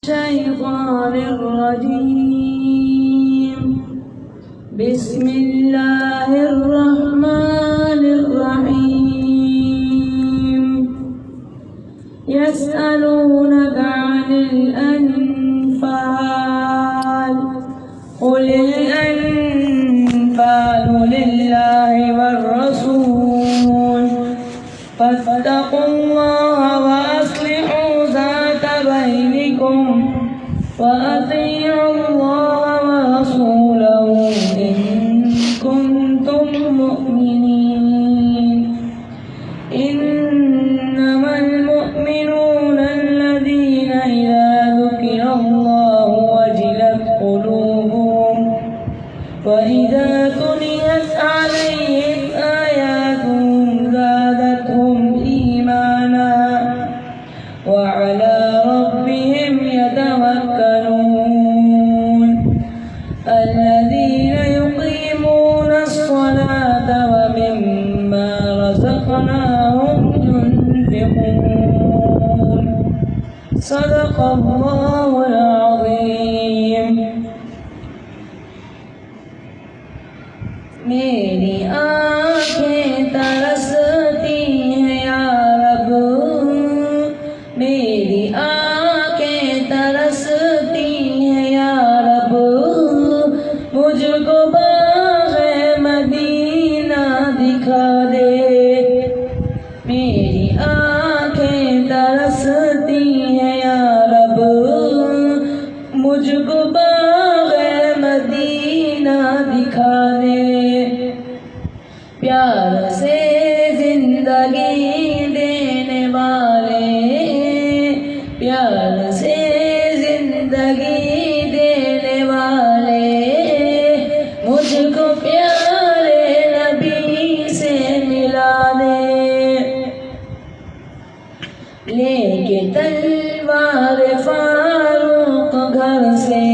الشيطان الرجيم. بسم الله الرحمن الرحيم. يسألونك عن الأنفال قل الأنفال لله والرسول فاتقوا الله وأصلحوا ذات بينكم وأطيعوا الله ورسوله إن كنتم مؤمنين. إنما المؤمنون الذين إذا ذكر الله وجلت قلوبهم وإذا تليت عليهم آياتهم زادتهم إيمانا وعلى ربهم يتوكلون. الذين يقيمون الصلاة ومما رزقناهم ينفقون. صدق الله العظيم. میری آنکھیں ترستی ہیں یا رب، میری آنکھیں ترستی ہیں یا رب، مجھ کو باغ مدینہ دکھا دے. میری آنکھیں ترستی ہیں یا رب، مجھ کو باغ مدینہ دکھا دے. پیار سے زندگی دینے والے، پیار سے زندگی دینے والے، مجھ کو پیارے نبی سے ملا دے. لے کے تلوار فاروق گھر سے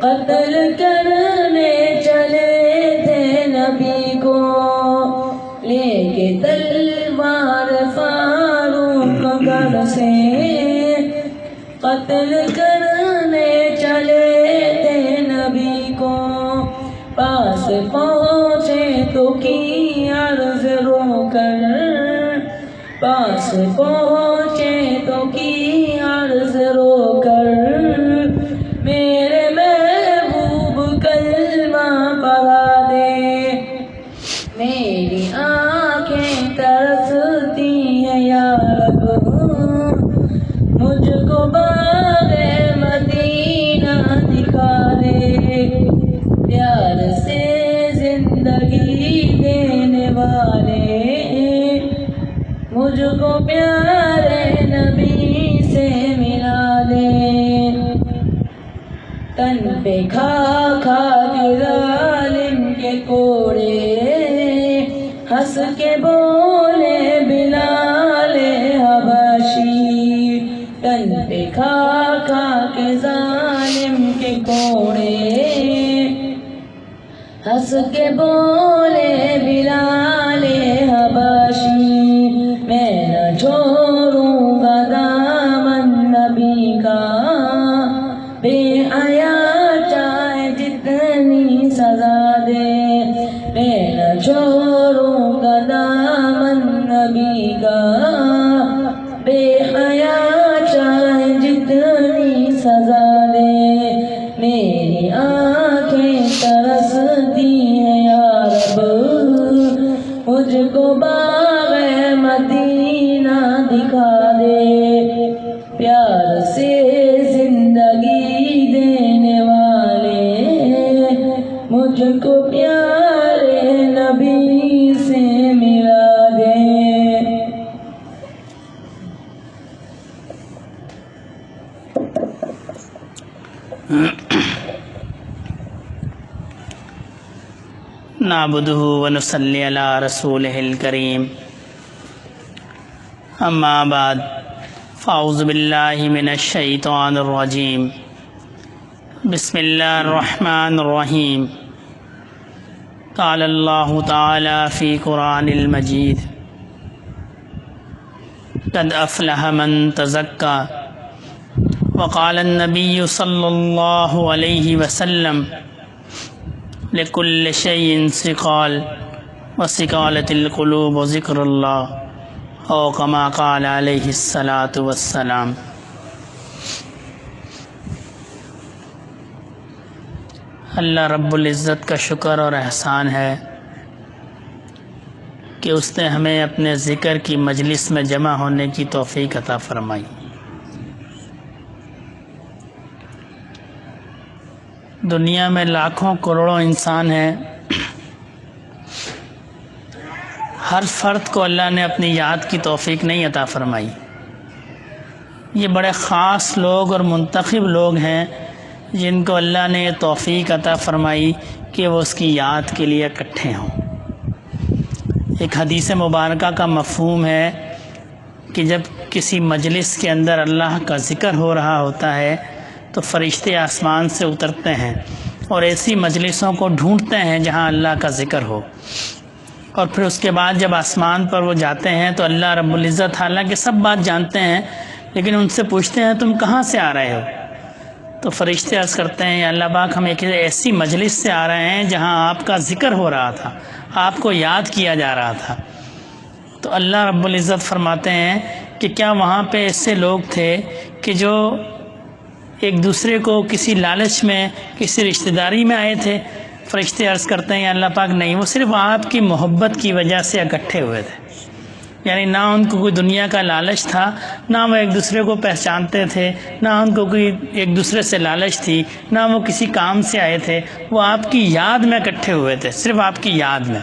قتل کرنے چلے تھے نبی کو. لے کے تلوار فاروق گھر سے قتل کرنے چلے تھے نبی کو. پاس پہنچے تو کی عرض رو کر، پاس پہنچے تو کی عرض رو کر، میرے محبوب کلمہ پڑھا دے. میری آنکھیں ترستی ہیں یا رب، مجھ کو باغ مدینہ دکھا دے. پیار سے زندگی دینے والے، مجھ کو پیارے نبی سے ملا دے. تن پہ کھا کھا کے ظالم کے کوڑے، ہنس کے بولے بلال حبشی. تن پہ کھا کھا کے ظالم کے کوڑے، ہنس کے بولے بلال حبشی. میں نہ چھوڑوں گا دامن نبی کا، بے حیا چاہے جتنی سزا دے. میں نہ چھوڑوں گا دامن نبی کا، بے حیا چاہے جتنی سزا دے. میری آنکھیں ترستی ہیں یا رب، مجھ کو باغ مدینہ دکھا دے. پیار سے زندگی دینے والے، مجھ کو پیارے نبی سے ملا دے. نعبدہ ونصلی علی رسولہ الکریم. اما بعد فاعوذ باللہ من الشیطان الرجیم. بسم اللہ الرحمن الرحیم. قال اللہ تعالی فی قرآن المجید قد افلح من تزکا وقال النبی صلی اللہ علیہ وسلم لکل شیء سقال وسقالت القلوب ذکر اللہ او کما قال علیہ الصلاۃ والسلام۔ اللہ رب العزت کا شکر اور احسان ہے کہ اس نے ہمیں اپنے ذکر کی مجلس میں جمع ہونے کی توفیق عطا فرمائی۔ دنیا میں لاکھوں کروڑوں انسان ہیں، ہر فرد کو اللہ نے اپنی یاد کی توفیق نہیں عطا فرمائی۔ یہ بڑے خاص لوگ اور منتخب لوگ ہیں جن کو اللہ نے یہ توفیق عطا فرمائی کہ وہ اس کی یاد کے لیے اکٹھے ہوں۔ ایک حدیث مبارکہ کا مفہوم ہے کہ جب کسی مجلس کے اندر اللہ کا ذکر ہو رہا ہوتا ہے تو فرشتے آسمان سے اترتے ہیں اور ایسی مجلسوں کو ڈھونڈتے ہیں جہاں اللہ کا ذکر ہو، اور پھر اس کے بعد جب آسمان پر وہ جاتے ہیں تو اللہ رب العزت حالانکہ سب بات جانتے ہیں لیکن ان سے پوچھتے ہیں تم کہاں سے آ رہے ہو؟ تو فرشتے عرض کرتے ہیں یا اللہ پاک ہم ایک ایسی مجلس سے آ رہے ہیں جہاں آپ کا ذکر ہو رہا تھا، آپ کو یاد کیا جا رہا تھا۔ تو اللہ رب العزت فرماتے ہیں کہ کیا وہاں پہ ایسے لوگ تھے کہ جو ایک دوسرے کو کسی لالچ میں کسی رشتہ داری میں آئے تھے؟ فرشتے عرض کرتے ہیں یا اللہ پاک نہیں، وہ صرف آپ کی محبت کی وجہ سے اکٹھے ہوئے تھے، یعنی نہ ان کو کوئی دنیا کا لالچ تھا، نہ وہ ایک دوسرے کو پہچانتے تھے، نہ ان کو کوئی ایک دوسرے سے لالچ تھی، نہ وہ کسی کام سے آئے تھے، وہ آپ کی یاد میں اکٹھے ہوئے تھے، صرف آپ کی یاد میں۔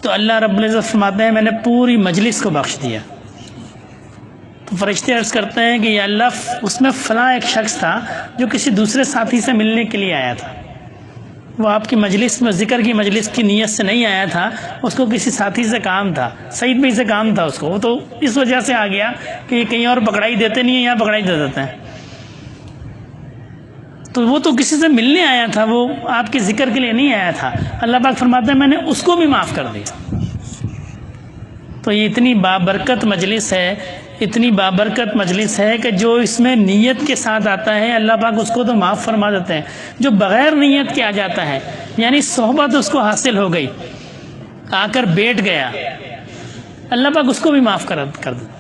تو اللہ رب العزت فرماتے ہیں میں نے پوری مجلس کو بخش دیا۔ تو فرشتے عرض کرتے ہیں کہ یا اللہ اس میں فلاں ایک شخص تھا جو کسی دوسرے ساتھی سے ملنے کے لیے آیا تھا، وہ آپ کی مجلس میں ذکر کی مجلس کی نیت سے نہیں آیا تھا، اس کو کسی ساتھی سے کام تھا، سعید بھائی سے کام تھا اس کو، وہ تو اس وجہ سے آ گیا کہ یہ کہیں اور پکڑائی دیتے نہیں ہیں، یہاں پکڑائی دے دیتے ہیں، تو وہ تو کسی سے ملنے آیا تھا، وہ آپ کے ذکر کے لیے نہیں آیا تھا۔ اللہ پاک فرماتے ہیں میں نے اس کو بھی معاف کر دیا۔ تو یہ اتنی بابرکت مجلس ہے، اتنی بابرکت مجلس ہے کہ جو اس میں نیت کے ساتھ آتا ہے اللہ پاک اس کو تو معاف فرما دیتے ہیں، جو بغیر نیت کے آ جاتا ہے یعنی صحبت اس کو حاصل ہو گئی، آ کر بیٹھ گیا، اللہ پاک اس کو بھی معاف کر دیتے ہیں۔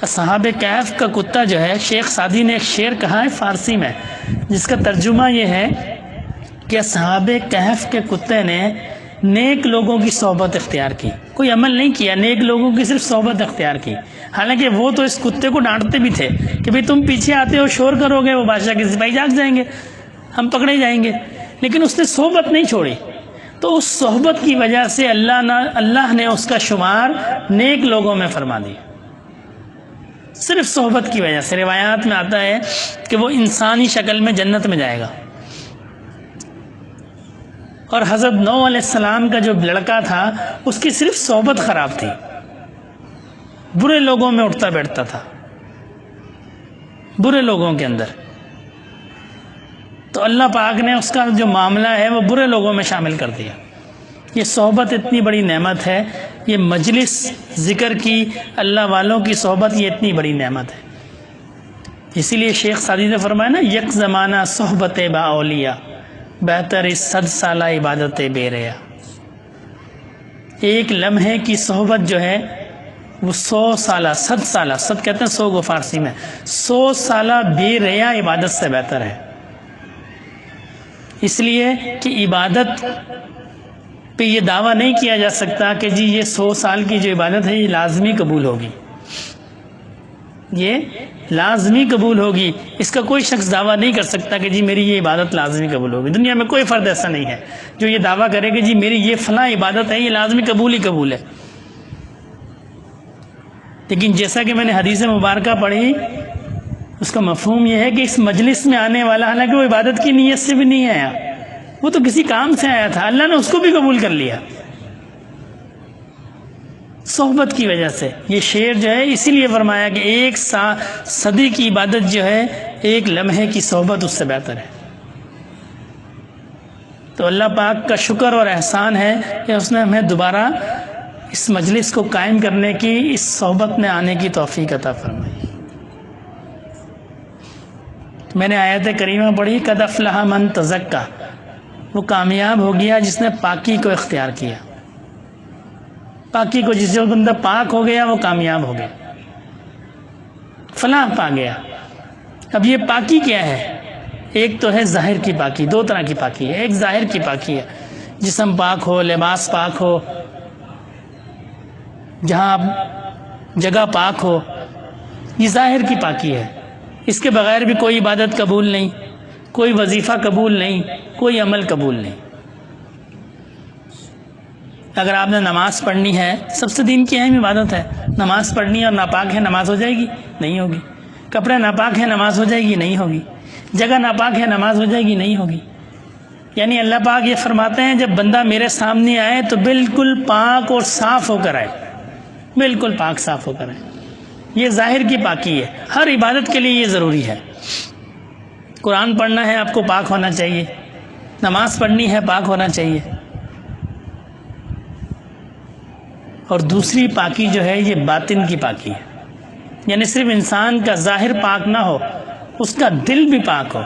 اصحاب کہف کا کتا جو ہے، شیخ سعدی نے ایک شعر کہا ہے فارسی میں جس کا ترجمہ یہ ہے کہ اصحاب کہف کے کتے نے نیک لوگوں کی صحبت اختیار کی، کوئی عمل نہیں کیا، نیک لوگوں کی صرف صحبت اختیار کی۔ حالانکہ وہ تو اس کتے کو ڈانٹتے بھی تھے کہ بھئی تم پیچھے آتے ہو، شور کرو گے، وہ بادشاہ کے سپاہی جاگ جائیں گے، ہم پکڑے جائیں گے، لیکن اس نے صحبت نہیں چھوڑی۔ تو اس صحبت کی وجہ سے اللہ نے اس کا شمار نیک لوگوں میں فرما دیا، صرف صحبت کی وجہ سے۔ روایات میں آتا ہے کہ وہ انسانی شکل میں جنت میں جائے گا، اور حضرت نوح علیہ السلام کا جو لڑکا تھا اس کی صرف صحبت خراب تھی، برے لوگوں میں اٹھتا بیٹھتا تھا، برے لوگوں کے اندر، تو اللہ پاک نے اس کا جو معاملہ ہے وہ برے لوگوں میں شامل کر دیا۔ یہ صحبت اتنی بڑی نعمت ہے، یہ مجلس ذکر کی، اللہ والوں کی صحبت، یہ اتنی بڑی نعمت ہے۔ اسی لیے شیخ سعدی نے فرمایا نا یک زمانہ صحبت با اولیاء بہتر اس 100 سالہ عبادت بے ریا۔ ایک لمحے کی صحبت جو ہے وہ 100 سالہ 100 سالہ 100 کہتے ہیں 100 کو فارسی میں 100 سالہ بے ریا عبادت سے بہتر ہے۔ اس لیے کہ عبادت پہ یہ دعویٰ نہیں کیا جا سکتا کہ جی یہ 100 سال کی جو عبادت ہے یہ لازمی قبول ہوگی، یہ لازمی قبول ہوگی، اس کا کوئی شخص دعویٰ نہیں کر سکتا کہ جی میری یہ عبادت لازمی قبول ہوگی۔ دنیا میں کوئی فرد ایسا نہیں ہے جو یہ دعویٰ کرے کہ جی میری یہ فلاں عبادت ہے یہ لازمی قبول ہی قبول ہے۔ لیکن جیسا کہ میں نے حدیث مبارکہ پڑھی اس کا مفہوم یہ ہے کہ اس مجلس میں آنے والا حالانکہ وہ عبادت کی نیت سے بھی نہیں آیا، وہ تو کسی کام سے آیا تھا، اللہ نے اس کو بھی قبول کر لیا صحبت کی وجہ سے۔ یہ شعر جو ہے اسی لیے فرمایا کہ ایک صدی کی عبادت جو ہے ایک لمحے کی صحبت اس سے بہتر ہے۔ تو اللہ پاک کا شکر اور احسان ہے کہ اس نے ہمیں دوبارہ اس مجلس کو قائم کرنے کی، اس صحبت میں آنے کی توفیق عطا فرمائی۔ میں نے آیت کریمہ پڑھی، قد افلح من تزکا، وہ کامیاب ہو گیا جس نے پاکی کو اختیار کیا۔ پاکی کو، جس جو بندہ پاک ہو گیا وہ کامیاب ہو گیا، فلاح پا گیا۔ اب یہ پاکی کیا ہے؟ ایک تو ہے ظاہر کی پاکی، دو طرح کی پاکی ہے۔ ایک ظاہر کی پاکی ہے، جسم پاک ہو، لباس پاک ہو، جہاں جگہ پاک ہو، یہ ظاہر کی پاکی ہے۔ اس کے بغیر بھی کوئی عبادت قبول نہیں، کوئی وظیفہ قبول نہیں، کوئی عمل قبول نہیں۔ اگر آپ نے نماز پڑھنی ہے، سب سے دین کی اہم عبادت ہے، نماز پڑھنی ہے اور ناپاک ہے، نماز ہو جائے گی؟ نہیں ہوگی۔ کپڑے ناپاک ہیں، نماز ہو جائے گی؟ نہیں ہوگی۔ جگہ ناپاک ہے، نماز ہو جائے گی؟ نہیں ہوگی۔ یعنی اللہ پاک یہ فرماتے ہیں جب بندہ میرے سامنے آئے تو بالکل پاک اور صاف ہو کر آئے، بالکل پاک صاف ہو کر آئے۔ یہ ظاہر کی پاکی ہے، ہر عبادت کے لیے یہ ضروری ہے۔ قرآن پڑھنا ہے آپ کو پاک ہونا چاہیے، نماز پڑھنی ہے پاک ہونا چاہیے۔ اور دوسری پاکی جو ہے یہ باطن کی پاکی ہے، یعنی صرف انسان کا ظاہر پاک نہ ہو، اس کا دل بھی پاک ہو،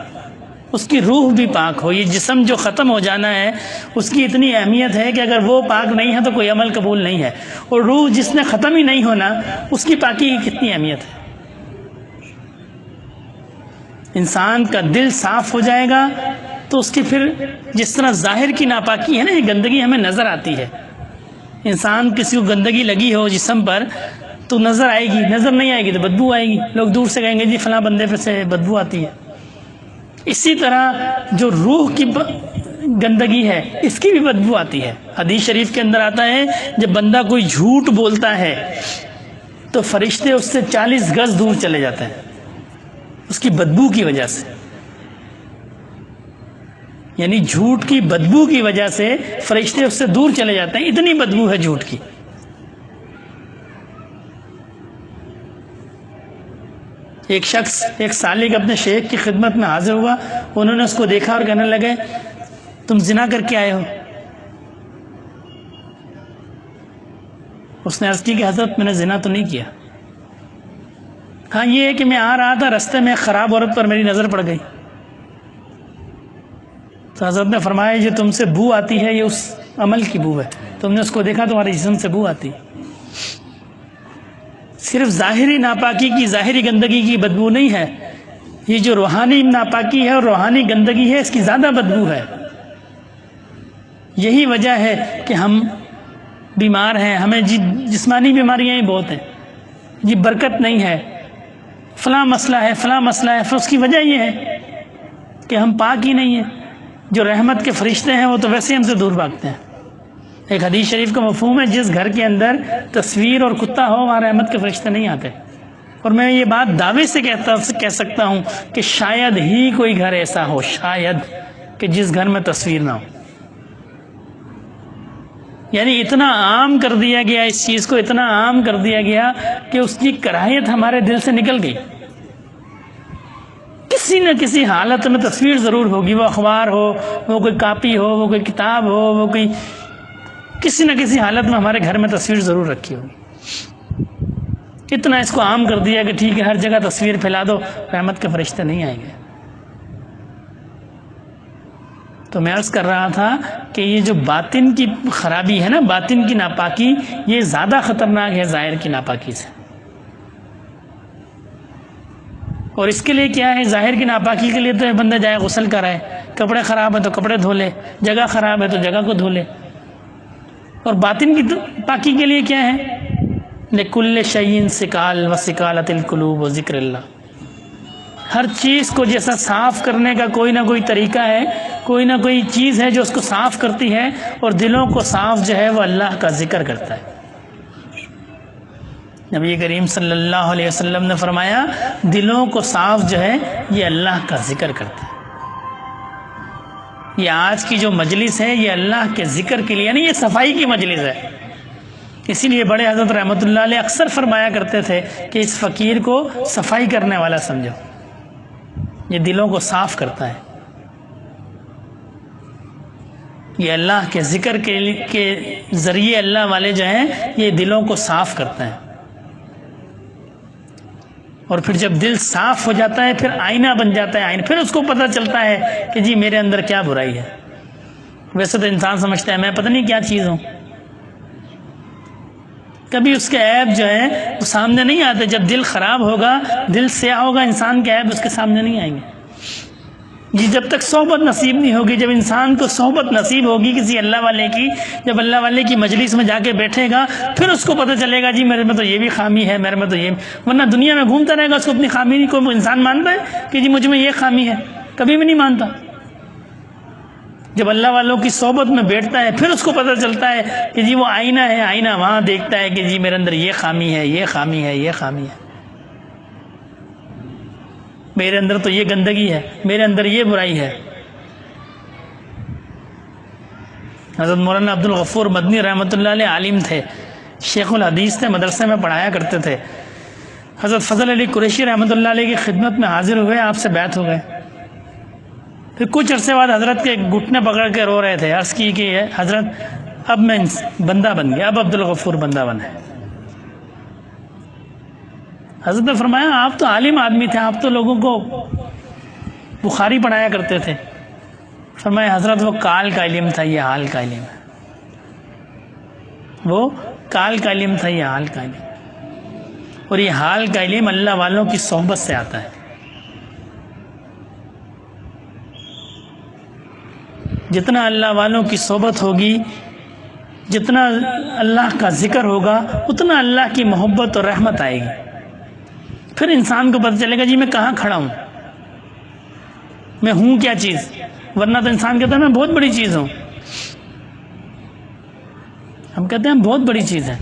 اس کی روح بھی پاک ہو۔ یہ جسم جو ختم ہو جانا ہے اس کی اتنی اہمیت ہے کہ اگر وہ پاک نہیں ہے تو کوئی عمل قبول نہیں ہے، اور روح جس نے ختم ہی نہیں ہونا اس کی پاکی کی کتنی اہمیت ہے۔ انسان کا دل صاف ہو جائے گا تو اس کی پھر جس طرح ظاہر کی ناپاکی ہے نا، یہ گندگی ہمیں نظر آتی ہے۔ انسان کسی کو گندگی لگی ہو جسم پر تو نظر آئے گی، نظر نہیں آئے گی تو بدبو آئے گی، لوگ دور سے کہیں گے جی فلاں بندے پہ سے بدبو آتی ہے۔ اسی طرح جو روح کی گندگی ہے اس کی بھی بدبو آتی ہے۔ حدیث شریف کے اندر آتا ہے جب بندہ کوئی جھوٹ بولتا ہے تو فرشتے اس سے 40 گز دور چلے جاتے ہیں اس کی بدبو کی وجہ سے۔ یعنی جھوٹ کی بدبو کی وجہ سے فرشتے اس سے دور چلے جاتے ہیں، اتنی بدبو ہے جھوٹ کی۔ ایک شخص، ایک سالک اپنے شیخ کی خدمت میں حاضر ہوا، انہوں نے اس کو دیکھا اور کہنے لگے تم زنا کر کے آئے ہو؟ اس نے عرض کی کہ حضرت میں نے زنا تو نہیں کیا۔ کہا یہ ہے کہ میں آ رہا تھا، رستے میں ایک خراب عورت پر میری نظر پڑ گئی، تو حضرت نے فرمایا جو تم سے بو آتی ہے یہ اس عمل کی بو ہے، تم نے اس کو دیکھا تمہارے جسم سے بو آتی۔ صرف ظاہری ناپاکی کی، ظاہری گندگی کی بدبو نہیں ہے، یہ جو روحانی ناپاکی ہے اور روحانی گندگی ہے اس کی زیادہ بدبو ہے۔ یہی وجہ ہے کہ ہم بیمار ہیں، ہمیں جسمانی بیماریاں ہی بہت ہیں، یہ برکت نہیں ہے، فلاں مسئلہ ہے، فلاں مسئلہ ہے، پھر اس کی وجہ یہ ہے کہ ہم پاک ہی نہیں ہیں۔ جو رحمت کے فرشتے ہیں وہ تو ویسے ہم سے دور بھاگتے ہیں۔ ایک حدیث شریف کا مفہوم ہے جس گھر کے اندر تصویر اور کتا ہو وہاں رحمت کے فرشتے نہیں آتے، اور میں یہ بات دعوے سے کہہ سکتا ہوں کہ شاید ہی کوئی گھر ایسا ہو، شاید، کہ جس گھر میں تصویر نہ ہو۔ یعنی اتنا عام کر دیا گیا، اس چیز کو اتنا عام کر دیا گیا کہ اس کی کراہیت ہمارے دل سے نکل گئی۔ کسی نہ کسی حالت میں تصویر ضرور ہوگی، وہ اخبار ہو، وہ کوئی کاپی ہو، وہ کوئی کتاب ہو، وہ کوئی کسی نہ کسی حالت میں ہمارے گھر میں تصویر ضرور رکھی ہوگی۔ اتنا اس کو عام کر دیا کہ ٹھیک ہے ہر جگہ تصویر پھیلا دو، رحمت کے فرشتے نہیں آئیں گے۔ تو میں عرض کر رہا تھا کہ یہ جو باطن کی خرابی ہے نا، باطن کی ناپاکی، یہ زیادہ خطرناک ہے ظاہر کی ناپاکی سے۔ اور اس کے لیے کیا ہے، ظاہر کی ناپاکی کے لیے تو بندہ جائے غسل کرائے، کپڑے خراب ہیں تو کپڑے دھو لے، جگہ خراب ہے تو جگہ کو دھو لے۔ اور باطن کی پاکی کے لیے کیا ہے، لِكُلِّ شَيْءٍ سِكَالٌ وَسِكَالَةِ الْقُلُوبِ وَذِكْرِ اللَّهِ۔ ہر چیز کو جیسا صاف کرنے کا کوئی نہ کوئی طریقہ ہے، کوئی نہ کوئی چیز ہے جو اس کو صاف کرتی ہے، اور دلوں کو صاف جو ہے وہ اللہ کا ذکر کرتا ہے۔ نبی کریم صلی اللہ علیہ وسلم نے فرمایا دلوں کو صاف جو ہے یہ اللہ کا ذکر کرتا ہے۔ یہ آج کی جو مجلس ہے یہ اللہ کے ذکر کے لیے، یعنی یہ صفائی کی مجلس ہے۔ اسی لیے بڑے حضرت رحمۃ اللہ علیہ اکثر فرمایا کرتے تھے کہ اس فقیر کو صفائی کرنے والا سمجھو، یہ دلوں کو صاف کرتا ہے۔ یہ اللہ کے ذکر کے ذریعے اللہ والے جو ہیں یہ دلوں کو صاف کرتے ہیں، اور پھر جب دل صاف ہو جاتا ہے پھر آئینہ بن جاتا ہے، آئینہ پھر اس کو پتہ چلتا ہے کہ جی میرے اندر کیا برائی ہے۔ ویسے تو انسان سمجھتا ہے میں پتہ نہیں کیا چیز ہوں، کبھی اس کے عیب جو ہے وہ سامنے نہیں آتے۔ جب دل خراب ہوگا، دل سیاہ ہوگا، انسان کے عیب اس کے سامنے نہیں آئیں گے۔ جی جب تک صحبت نصیب نہیں ہوگی، جب انسان کو صحبت نصیب ہوگی کسی اللہ والے کی، جب اللہ والے کی مجلس میں جا کے بیٹھے گا پھر اس کو پتہ چلے گا جی میرے میں تو یہ بھی خامی ہے، میرے میں تو یہ، ورنہ دنیا میں گھومتا رہے گا اس کو اپنی خامی نہیں، کوئی انسان مانتا ہے کہ جی مجھ میں یہ خامی ہے؟ کبھی بھی نہیں مانتا۔ جب اللہ والوں کی صحبت میں بیٹھتا ہے پھر اس کو پتہ چلتا ہے کہ جی وہ آئینہ ہے، آئینہ وہاں دیکھتا ہے کہ جی میرے اندر یہ خامی ہے، یہ خامی ہے، یہ خامی ہے، میرے اندر تو یہ گندگی ہے، میرے اندر یہ برائی ہے۔ حضرت مولانا عبد الغفور مدنی رحمۃ اللہ علیہ عالم تھے، شیخ الحدیث تھے، مدرسے میں پڑھایا کرتے تھے۔ حضرت فضل علی قریشی رحمۃ اللہ علیہ کی خدمت میں حاضر ہوئے، آپ سے بیعت ہو گئے۔ پھر کچھ عرصے بعد حضرت کے گھٹنے پکڑ کے رو رہے تھے، عرض کی کہ حضرت اب میں بندہ بن گیا، اب عبد الغفور بندہ بنا ہے۔ حضرت نے فرمایا آپ تو عالم آدمی تھے، آپ تو لوگوں کو بخاری پڑھایا کرتے تھے۔ فرمایا حضرت وہ کال کا علم تھا، یہ حال کا علم ہے، وہ کال کا علم تھا، یہ حال کا علم، اور یہ حال کا علم اللہ والوں کی صحبت سے آتا ہے۔ جتنا اللہ والوں کی صحبت ہوگی، جتنا اللہ کا ذکر ہوگا، اتنا اللہ کی محبت اور رحمت آئے گی۔ پھر انسان کو پتہ چلے گا جی میں کہاں کھڑا ہوں، میں ہوں کیا چیز، ورنہ تو انسان کہتا ہے میں بہت بڑی چیز ہوں۔ ہم کہتے ہیں ہم بہت بڑی چیز ہے،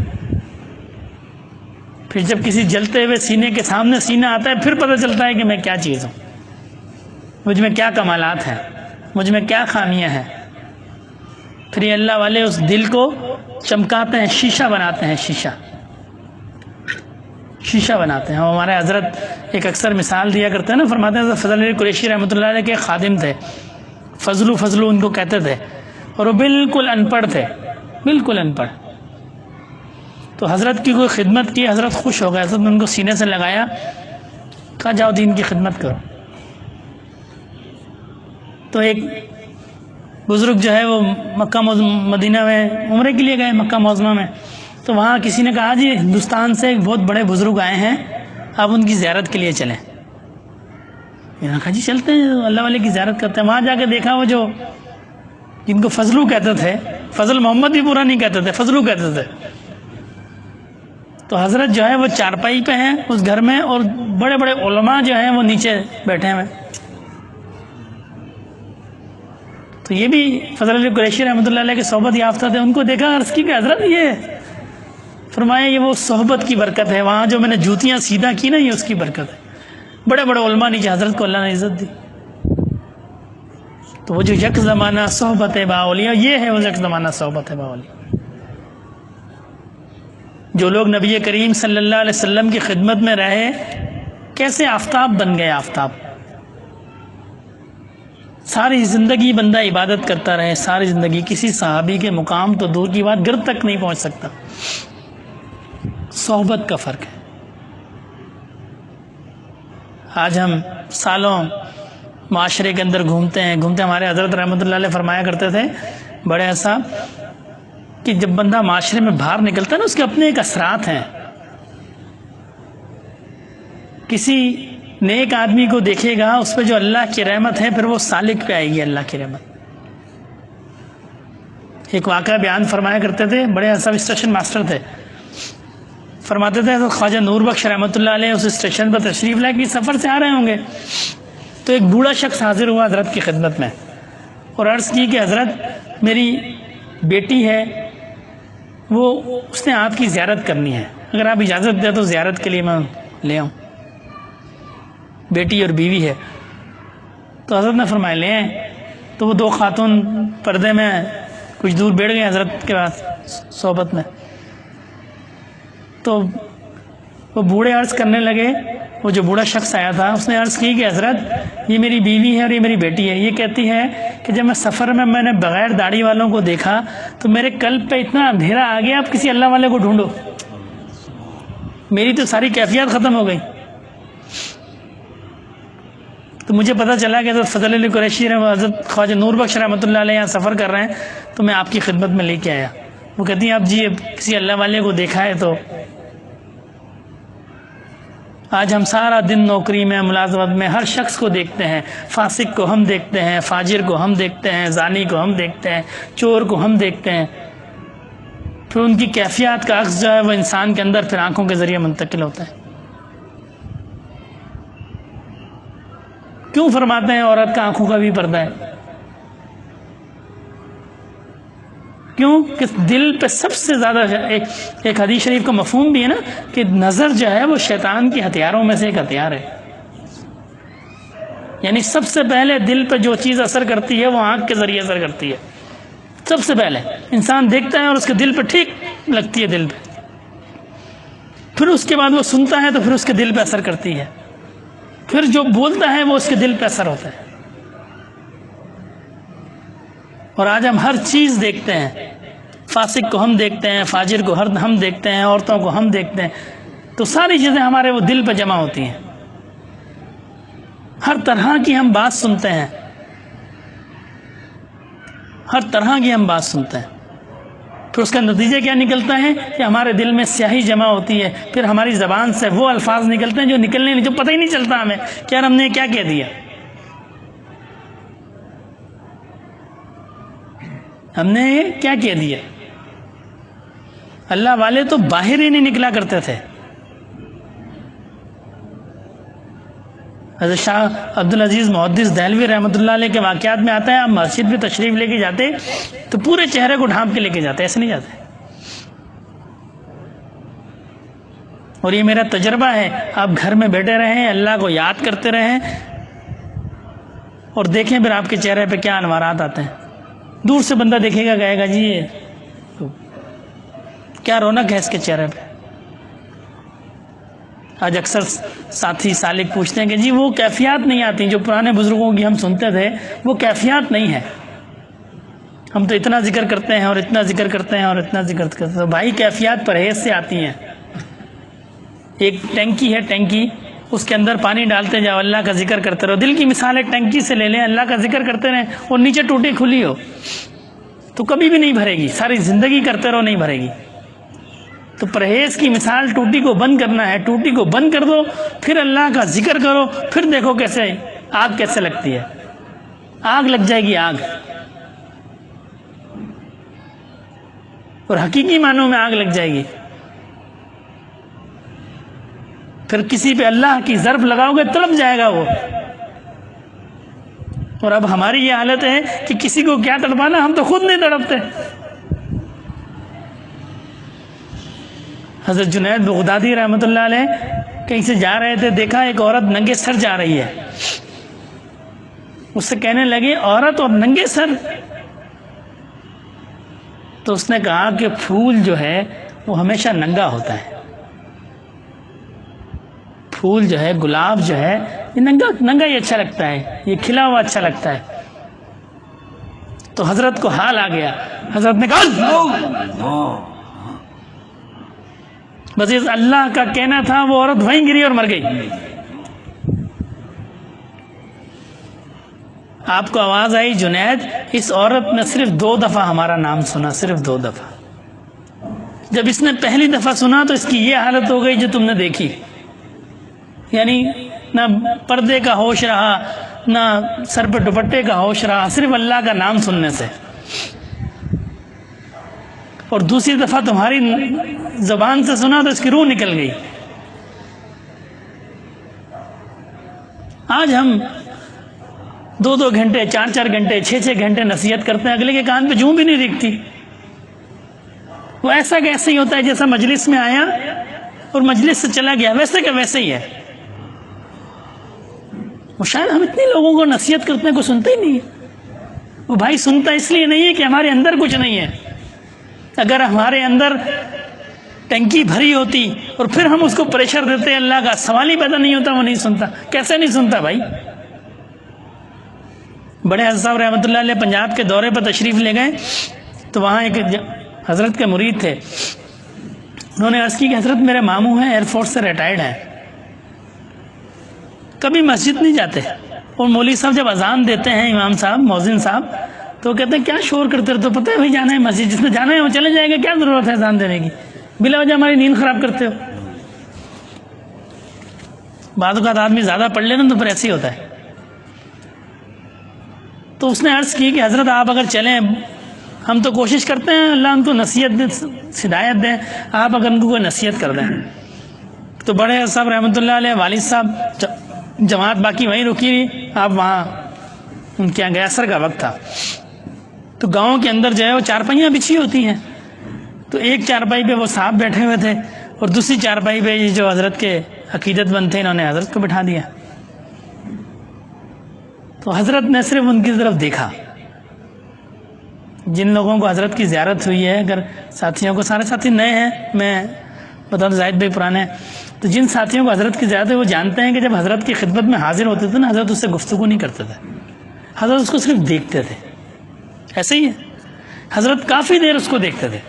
پھر جب کسی جلتے ہوئے سینے کے سامنے سینہ آتا ہے پھر پتہ چلتا ہے کہ میں کیا چیز ہوں، مجھ میں کیا کمالات ہیں، مجھ میں کیا خامیاں ہیں۔ پھر یہ اللہ والے اس دل کو چمکاتے ہیں، شیشہ بناتے ہیں، شیشہ بناتے ہیں۔ ہمارے حضرت ایک اکثر مثال دیا کرتے ہیں نا، فرماتے ہیں حضرت فضل علی قریشی رحمۃ اللہ علیہ کے خادم تھے، فضلو ان کو کہتے تھے، اور وہ بالکل ان پڑھ تھے، بالکل ان پڑھ۔ تو حضرت کی کوئی خدمت کی، حضرت خوش ہو گئے، حضرت نے ان کو سینے سے لگایا، کہا جاؤ دین کی خدمت کرو۔ تو ایک بزرگ جو ہے وہ مکہ مدینہ میں عمرے کے لیے گئے، مکہ معظمہ میں، تو وہاں کسی نے کہا جی ہندوستان سے ایک بہت بڑے بزرگ آئے ہیں، آپ ان کی زیارت کے لیے چلیں۔ میں نے کہا جی چلتے ہیں، اللہ والے کی زیارت کرتے ہیں۔ وہاں جا کے دیکھا وہ جو جن کو فضلو کہتے تھے، فضل محمد بھی پورا نہیں کہتے تھے، فضلو کہتے تھے، تو حضرت جو ہے وہ چارپائی پہ ہیں اس گھر میں، اور بڑے بڑے علماء جو ہیں وہ نیچے بیٹھے ہوئے۔ تو یہ بھی فضل علی قریشی رحمۃ اللہ علیہ کے صحبت یافتہ تھے، ان کو دیکھا، عرض کی کہ حضرت یہ، فرمایا یہ وہ صحبت کی برکت ہے، وہاں جو میں نے جوتیاں سیدھا کی نا یہ اس کی برکت ہے۔ بڑے بڑے علماء نیچے، حضرت کو اللہ نے عزت دی۔ تو وہ جو یک زمانہ صحبت با اولیاء، یہ ہے وہ یک زمانہ صحبت با اولیاء۔ جو لوگ نبی کریم صلی اللہ علیہ وسلم کی خدمت میں رہے، کیسے آفتاب بن گئے، آفتاب۔ ساری زندگی بندہ عبادت کرتا رہے، ساری زندگی، کسی صحابی کے مقام تو دور کی بات گرد تک نہیں پہنچ سکتا۔ صحبت کا فرق ہے۔ آج ہم سالوں معاشرے کے اندر گھومتے ہیں، ہمارے حضرت رحمۃ اللہ علیہ فرمایا کرتے تھے بڑے ایسا کہ جب بندہ معاشرے میں باہر نکلتا ہے نا، اس کے اپنے ایک اثرات ہیں۔ کسی نیک آدمی کو دیکھے گا، اس پہ جو اللہ کی رحمت ہے، پھر وہ سالک پہ آئے گی اللہ کی رحمت۔ ایک واقعہ بیان فرمایا کرتے تھے، بڑے سب اسٹیشن ماسٹر تھے، فرماتے تھے خواجہ نور بخش رحمۃ اللہ علیہ اس اسٹیشن پر تشریف لائے کہ سفر سے آ رہے ہوں گے، تو ایک بوڑھا شخص حاضر ہوا حضرت کی خدمت میں اور عرض کی کہ حضرت میری بیٹی ہے، وہ اس نے آپ کی زیارت کرنی ہے، اگر آپ اجازت دیں تو زیارت کے لیے میں لے آؤں، بیٹی اور بیوی ہے۔ تو حضرت نے فرمایا لے آئیں۔ تو وہ دو خاتون پردے میں کچھ دور بیٹھ گئے حضرت کے پاس صحبت میں۔ تو وہ بوڑھے عرض کرنے لگے، وہ جو بوڑھا شخص آیا تھا اس نے عرض کی کہ حضرت یہ میری بیوی ہے اور یہ میری بیٹی ہے، یہ کہتی ہے کہ جب میں سفر میں نے بغیر داڑھی والوں کو دیکھا تو میرے قلب پہ اتنا اندھیرا آ گیا، اب کسی اللہ والے کو ڈھونڈو، میری تو ساری کیفیت ختم ہو گئی۔ تو مجھے پتہ چلا کہ حضرت فضل علی قریشی حضرت خواجہ نور بخش رحمۃ اللہ علیہ یہاں سفر کر رہے ہیں، تو میں آپ کی خدمت میں لے کے آیا۔ وہ کہتی ہیں آپ جی کسی اللہ والے کو دیکھا ہے تو آج ہم سارا دن نوکری میں، ملازمت میں ہر شخص کو دیکھتے ہیں، فاسق کو ہم دیکھتے ہیں، فاجر کو ہم دیکھتے ہیں، زانی کو ہم دیکھتے ہیں، چور کو ہم دیکھتے ہیں، پھر ان کی کیفیات کا عکس جو ہے وہ انسان کے اندر پھر آنکھوں کے ذریعے منتقل ہوتا ہے۔ کیوں فرماتے ہیں عورت کا آنکھوں کا بھی پردہ ہے؟ کیوں کہ دل پہ سب سے زیادہ ایک حدیث شریف کا مفہوم بھی ہے نا کہ نظر جو ہے وہ شیطان کے ہتھیاروں میں سے ایک ہتھیار ہے، یعنی سب سے پہلے دل پہ جو چیز اثر کرتی ہے وہ آنکھ کے ذریعے اثر کرتی ہے۔ سب سے پہلے انسان دیکھتا ہے اور اس کے دل پہ ٹھیک لگتی ہے دل پہ، پھر اس کے بعد وہ سنتا ہے تو پھر اس کے دل پہ اثر کرتی ہے، پھر جو بولتا ہے وہ اس کے دل پہ اثر ہوتا ہے۔ اور آج ہم ہر چیز دیکھتے ہیں، فاسق کو ہم دیکھتے ہیں، فاجر کو ہم دیکھتے ہیں، عورتوں کو ہم دیکھتے ہیں، تو ساری چیزیں ہمارے وہ دل پہ جمع ہوتی ہیں۔ ہر طرح کی ہم بات سنتے ہیں، ہر طرح کی ہم بات سنتے ہیں، پھر اس کا نتیجہ کیا نکلتا ہے کہ ہمارے دل میں سیاہی جمع ہوتی ہے، پھر ہماری زبان سے وہ الفاظ نکلتے ہیں جو نکلنے نہیں، جو پتہ ہی نہیں چلتا ہمیں کہ یار ہم نے کیا کہہ دیا، ہم نے کیا کہہ دیا۔ اللہ والے تو باہر ہی نہیں نکلا کرتے تھے۔ حضرت شاہ عبدالعزیز محدث دہلوی رحمۃ اللہ علیہ کے واقعات میں آتا ہے، آپ مسجد میں تشریف لے کے جاتے تو پورے چہرے کو ڈھانپ کے لے کے جاتے، ایسے نہیں جاتے۔ اور یہ میرا تجربہ ہے، آپ گھر میں بیٹھے رہیں، اللہ کو یاد کرتے رہیں اور دیکھیں پھر آپ کے چہرے پہ کیا انوارات آتے ہیں۔ دور سے بندہ دیکھے گا، کہے گا جی یہ کیا رونق ہے اس کے چہرے پہ۔ آج اکثر ساتھی سالک پوچھتے ہیں کہ جی وہ کیفیات نہیں آتی جو پرانے بزرگوں کی ہم سنتے تھے، وہ کیفیات نہیں ہے، ہم تو اتنا ذکر کرتے ہیں اور اتنا ذکر کرتے ہیں اور اتنا ذکر کرتے ہیں۔ بھائی کیفیات پرہیز سے آتی ہیں۔ ایک ٹینکی ہے، ٹینکی، اس کے اندر پانی ڈالتے جاؤ، اللہ کا ذکر کرتے رہو۔ دل کی مثال ایک ٹینکی سے لے لیں، اللہ کا ذکر کرتے رہیں اور نیچے ٹوٹی کھلی ہو تو کبھی بھی نہیں بھرے گی، ساری زندگی کرتے رہو نہیں بھرے گی۔ تو پرہیز کی مثال ٹوٹی کو بند کرنا ہے، ٹوٹی کو بند کر دو، پھر اللہ کا ذکر کرو، پھر دیکھو کیسے آگ کیسے لگتی ہے، آگ لگ جائے گی آگ، اور حقیقی معنوں میں آگ لگ جائے گی۔ پھر کسی پہ اللہ کی ضرب لگاؤ گے تڑپ جائے گا وہ۔ اور اب ہماری یہ حالت ہے کہ کسی کو کیا تڑپانا، ہم تو خود نہیں تڑپتے۔ حضرت جنید بغدادی رحمۃ اللہ علیہ کہیں سے جا رہے تھے، دیکھا ایک عورت ننگے سر جا رہی ہے، اس سے کہنے لگے عورت اور ننگے سر؟ تو اس نے کہا کہ پھول جو ہے وہ ہمیشہ ننگا ہوتا ہے، پھول جو ہے، گلاب جو ہے، یہ ننگا ہی اچھا لگتا ہے، یہ کھلا ہوا اچھا لگتا ہے۔ تو حضرت کو حال آ گیا، حضرت نے کہا بس اس اللہ کا کہنا تھا، وہ عورت وہیں گری اور مر گئی۔ آپ کو آواز آئی جنید، اس عورت نے صرف 2 دفعہ ہمارا نام سنا، صرف 2 دفعہ۔ جب اس نے پہلی دفعہ سنا تو اس کی یہ حالت ہو گئی جو تم نے دیکھی، یعنی نہ پردے کا ہوش رہا، نہ سر پہ دوپٹے کا ہوش رہا، صرف اللہ کا نام سننے سے۔ اور دوسری دفعہ تمہاری زبان سے سنا تو اس کی روح نکل گئی۔ آج ہم 2 گھنٹے، 4 گھنٹے، 6 گھنٹے نصیحت کرتے ہیں، اگلے کے کان پہ جوں بھی نہیں دکھتی۔ وہ ایسا کہ ایسے ہی ہوتا ہے جیسا مجلس میں آیا اور مجلس سے چلا گیا، ویسے کہ ویسے ہی ہے۔ وہ شاید ہم اتنے لوگوں کو نصیحت کرتے ہیں، کوئی سنتا ہی نہیں ہے۔ وہ بھائی سنتا اس لیے نہیں ہے کہ ہمارے اندر کچھ نہیں ہے۔ اگر ہمارے اندر ٹنکی بھری ہوتی اور پھر ہم اس کو پریشر دیتے اللہ کا، سوال ہی پیدا نہیں ہوتا، وہ نہیں سنتا۔ کیسے نہیں سنتا بھائی؟ بڑے حضرت صاحب رحمۃ اللہ علیہ پنجاب کے دورے پر تشریف لے گئے تو وہاں ایک حضرت کے مرید تھے. انہوں نے عرض کی کہ حضرت میرے ماموں ہیں، ایئر فورس سے ریٹائرڈ ہیں، کبھی مسجد نہیں جاتے، اور مولوی صاحب جب اذان دیتے ہیں، امام صاحب مؤذن صاحب، تو کہتے ہیں کیا شور کرتے رہتے ہو، پتہ ہے بھائی جانا ہے مسجد، جس نے جانا ہے وہ چلے جائے گا، کیا ضرورت ہے اذان دینے کی، بلا وجہ ہماری نیند خراب کرتے ہو. بعض اوقات آدمی زیادہ پڑھ لے نا تو پھر ایسے ہی ہوتا ہے. تو اس نے عرض کی کہ حضرت آپ اگر چلیں، ہم تو کوشش کرتے ہیں اللہ ان کو نصیحت دے، ہدایت دیں، آپ اگر ان کو کوئی نصیحت کر دیں. تو بڑے صاحب رحمۃ اللہ علیہ والد صاحب، جماعت باقی وہیں رکی ہوئی، آپ وہاں ان کے یہاں گئے، عصر کا وقت تھا. تو گاؤں کے اندر جو ہے وہ چارپائیاں بچھی ہوتی ہیں، تو ایک چارپائی پہ وہ صاحب بیٹھے ہوئے تھے اور دوسری چارپائی پہ جو حضرت کے عقیدت مند تھے، انہوں نے حضرت کو بٹھا دیا. تو حضرت نے صرف ان کی طرف دیکھا. جن لوگوں کو حضرت کی زیارت ہوئی ہے، اگر ساتھیوں کو، سارے ساتھی نئے ہیں، میں بتا دوں زاہد بھائی پرانے ہیں، تو جن ساتھیوں کو حضرت کی زیارت ہے وہ جانتے ہیں کہ جب حضرت کی خدمت میں حاضر ہوتے تھے نا، حضرت اس سے گفتگو نہیں کرتے تھے، حضرت اس کو صرف دیکھتے تھے. ایسے ہی ہے، حضرت کافی دیر اس کو دیکھتے تھے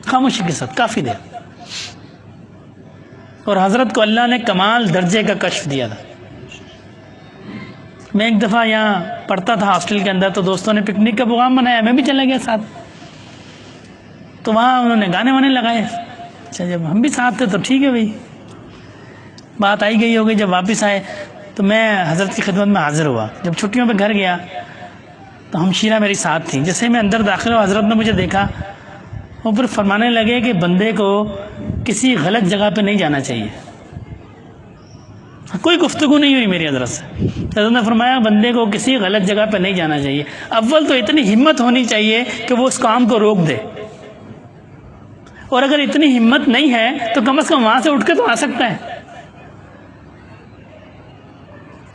خاموشی کے ساتھ، کافی دیر. اور حضرت کو اللہ نے کمال درجے کا کشف دیا تھا. میں ایک دفعہ یہاں پڑھتا تھا ہاسٹل کے اندر، تو دوستوں نے پکنک کا پروگرام بنایا، میں بھی چلا گیا ساتھ. تو وہاں انہوں نے گانے وانے لگائے. اچھا، جب ہم بھی ساتھ تھے تو ٹھیک ہے بھائی، بات آئی گئی ہوگی. جب واپس آئے تو میں حضرت کی خدمت میں حاضر ہوا. جب چھٹیوں پہ گھر گیا تو ہمشیرہ میری ساتھ تھی. جیسے میں اندر داخل ہوا، حضرت نے مجھے دیکھا، وہ پھر فرمانے لگے کہ بندے کو کسی غلط جگہ پہ نہیں جانا چاہیے. کوئی گفتگو نہیں ہوئی میری حضرت سے. حضرت نے فرمایا بندے کو کسی غلط جگہ پہ نہیں جانا چاہیے. اول تو اتنی ہمت ہونی چاہیے کہ وہ اس کام کو روک دے، اور اگر اتنی ہمت نہیں ہے تو کم از کم وہاں سے اٹھ کے تو آ سکتا ہے.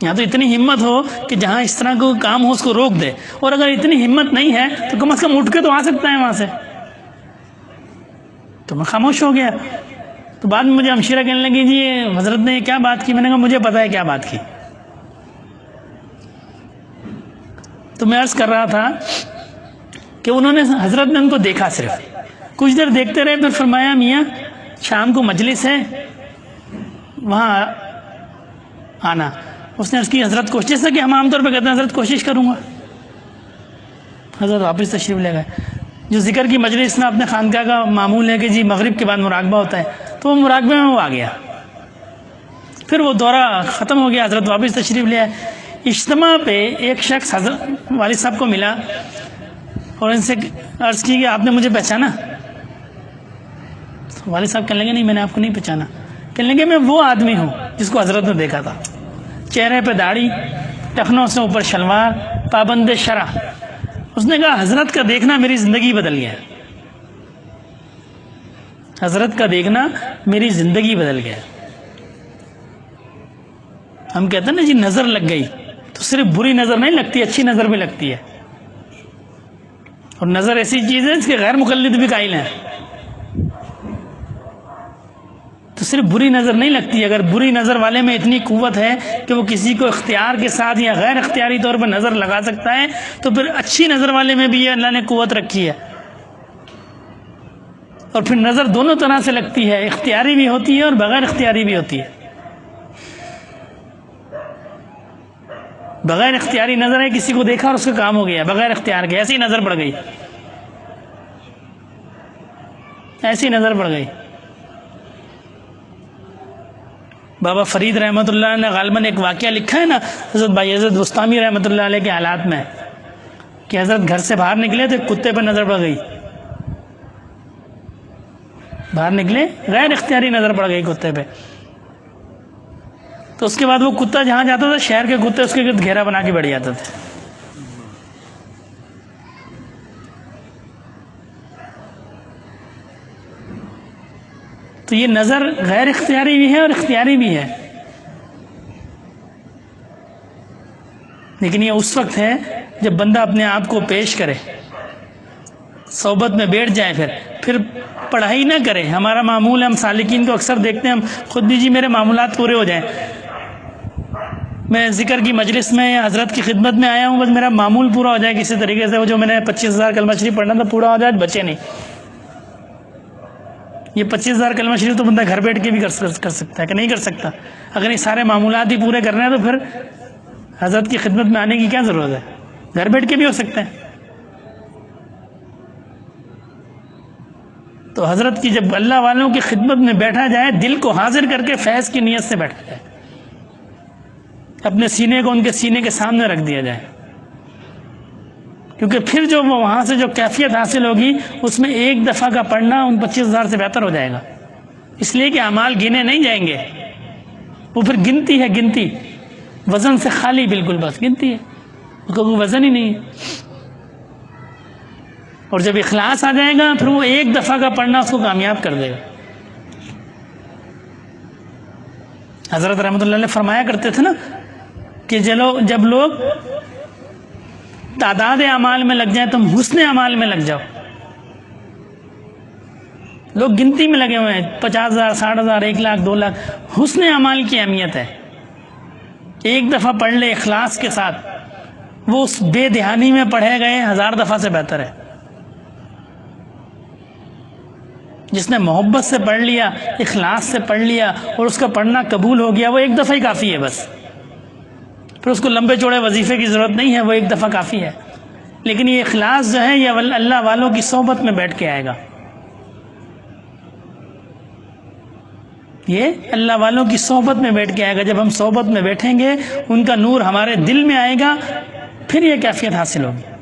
یہاں تو اتنی ہمت ہو کہ جہاں اس طرح کا کام ہو اس کو روک دے، اور اگر اتنی ہمت نہیں ہے تو کم از کم اٹھ کے تو آ سکتا ہے وہاں سے. تو میں خاموش ہو گیا. تو بعد میں مجھے ہمشیرہ کہنے لگی جی حضرت نے کیا بات کی. میں نے کہا مجھے پتا ہے کیا بات کی. تو میں عرض کر رہا تھا کہ انہوں نے، حضرت نے ان کو دیکھا، صرف کچھ دیر دیکھتے رہے، پھر فرمایا میاں شام کو مجلس ہے، وہاں آنا. اس نے عرض کی حضرت کوشش، جیسا کہ ہم عام طور پہ کہتے ہیں حضرت کوشش کروں گا. حضرت واپس تشریف لے گئے. جو ذکر کی مجلس میں اپنے خانقاہ کا معمول ہے کہ جی مغرب کے بعد مراقبہ ہوتا ہے، تو وہ مراقبے میں وہ آ گیا. پھر وہ دورہ ختم ہو گیا، حضرت واپس تشریف لے آئے. اجتماع پہ ایک شخص حضرت والد صاحب کو ملا اور ان سے عرض کی کہ آپ نے مجھے پہچانا؟ والد صاحب کہنے لگے نہیں میں نے آپ کو نہیں پہچانا. کہنے لگے میں وہ آدمی ہوں جس کو حضرت نے دیکھا تھا، چہرے پہ داڑھی، ٹخنوں سے اوپر شلوار، پابند شرع. اس نے کہا حضرت کا دیکھنا میری زندگی بدل گیا، حضرت کا دیکھنا میری زندگی بدل گیا. ہم کہتے ہیں نا جی نظر لگ گئی، تو صرف بری نظر نہیں لگتی، اچھی نظر بھی لگتی ہے. اور نظر ایسی چیز ہے جس کے غیر مقلد بھی قائل ہیں. تو صرف بری نظر نہیں لگتی. اگر بری نظر والے میں اتنی قوت ہے کہ وہ کسی کو اختیار کے ساتھ یا غیر اختیاری طور پر نظر لگا سکتا ہے، تو پھر اچھی نظر والے میں بھی یہ اللہ نے قوت رکھی ہے. اور پھر نظر دونوں طرح سے لگتی ہے، اختیاری بھی ہوتی ہے اور بغیر اختیاری بھی ہوتی ہے. بغیر اختیاری نظر ہے، کسی کو دیکھا اور اس کا کام ہو گیا، بغیر اختیار کے ایسی نظر پڑ گئی، ایسی نظر پڑ گئی. بابا فرید رحمۃ اللہ نے غالباً ایک واقعہ لکھا ہے نا حضرت بایزید بستامی رحمۃ اللہ علیہ کے حالات میں، کہ حضرت گھر سے باہر نکلے تو کتے پر نظر پڑ گئی، باہر نکلے غیر اختیاری نظر پڑ گئی کتے پہ. تو اس کے بعد وہ کتا جہاں جاتا تھا، شہر کے کتے اس کے گرد گھیرا بنا کے بیٹھ جاتے تھے. تو یہ نظر غیر اختیاری بھی ہے اور اختیاری بھی ہے. لیکن یہ اس وقت ہے جب بندہ اپنے آپ کو پیش کرے، صحبت میں بیٹھ جائے، پھر پڑھائی نہ کرے. ہمارا معمول ہے، ہم سالکین کو اکثر دیکھتے ہیں، ہم خود بھی جی میرے معمولات پورے ہو جائیں، میں ذکر کی مجلس میں حضرت کی خدمت میں آیا ہوں، بس میرا معمول پورا ہو جائے کسی طریقے سے، وہ جو میں نے 25,000 کلمہ شریف پڑھنا تھا پورا ہو جائے، بچے نہیں۔ یہ 25,000 کلمہ شریف تو بندہ گھر بیٹھ کے بھی کر سکتا ہے کہ نہیں کر سکتا؟ اگر یہ سارے معمولات ہی پورے کرنے ہیں تو پھر حضرت کی خدمت میں آنے کی کیا ضرورت ہے؟ گھر بیٹھ کے بھی ہو سکتا ہے۔ تو حضرت کی جب اللہ والوں کی خدمت میں بیٹھا جائے، دل کو حاضر کر کے فیض کی نیت سے بیٹھا جائے، اپنے سینے کو ان کے سینے کے سامنے رکھ دیا جائے، کیونکہ پھر جو وہاں سے جو کیفیت حاصل ہوگی اس میں ایک دفعہ کا پڑھنا ان 25,000 سے بہتر ہو جائے گا، اس لیے کہ اعمال گنے نہیں جائیں گے، وہ پھر گنتی ہے، گنتی وزن سے خالی، بالکل بس گنتی ہے، اس کو کوئی وزن ہی نہیں ہے۔ اور جب اخلاص آ جائے گا پھر وہ ایک دفعہ کا پڑھنا اس کو کامیاب کر دے گا۔ حضرت رحمۃ اللہ علیہ فرمایا کرتے تھے نا کہ جب لوگ تعداد اعمال میں لگ جائیں تم حسن اعمال میں لگ جاؤ۔ لوگ گنتی میں لگے ہوئے ہیں، 50,000 60,000 1 لاکھ 2 لاکھ، حسن اعمال کی اہمیت ہے۔ ایک دفعہ پڑھ لے اخلاص کے ساتھ، وہ اس بے دہانی میں پڑھے گئے 1000 دفعہ سے بہتر ہے۔ جس نے محبت سے پڑھ لیا، اخلاص سے پڑھ لیا اور اس کا پڑھنا قبول ہو گیا، وہ ایک دفعہ ہی کافی ہے بس، پھر اس کو لمبے چوڑے وظیفے کی ضرورت نہیں ہے، وہ ایک دفعہ کافی ہے۔ لیکن یہ اخلاص جو ہے یہ اللہ والوں کی صحبت میں بیٹھ کے آئے گا، یہ اللہ والوں کی صحبت میں بیٹھ کے آئے گا۔ جب ہم صحبت میں بیٹھیں گے، ان کا نور ہمارے دل میں آئے گا، پھر یہ کیفیت حاصل ہوگی،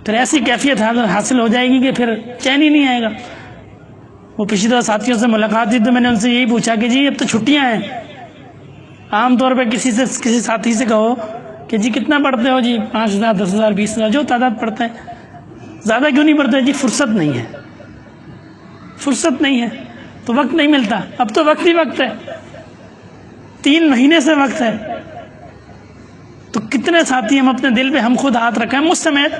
پھر ایسی کیفیت حاصل ہو جائے گی کہ پھر چین ہی نہیں آئے گا۔ وہ پچھلی دفعہ ساتھیوں سے ملاقات ہوئی تو میں نے ان سے یہی پوچھا کہ جی اب تو چھٹیاں ہیں، عام طور پہ کسی ساتھی سے کہو کہ جی کتنا پڑھتے ہو؟ جی 5,000 10,000 20,000 جو تعداد پڑھتے ہیں۔ زیادہ کیوں نہیں پڑھتے؟ جی فرصت نہیں ہے، فرصت نہیں ہے تو وقت نہیں ملتا۔ اب تو وقت ہی وقت ہے، 3 مہینے سے وقت ہے۔ تو کتنے ساتھی ہم اپنے دل پہ ہم خود ہاتھ رکھیں، مجھ سمیت،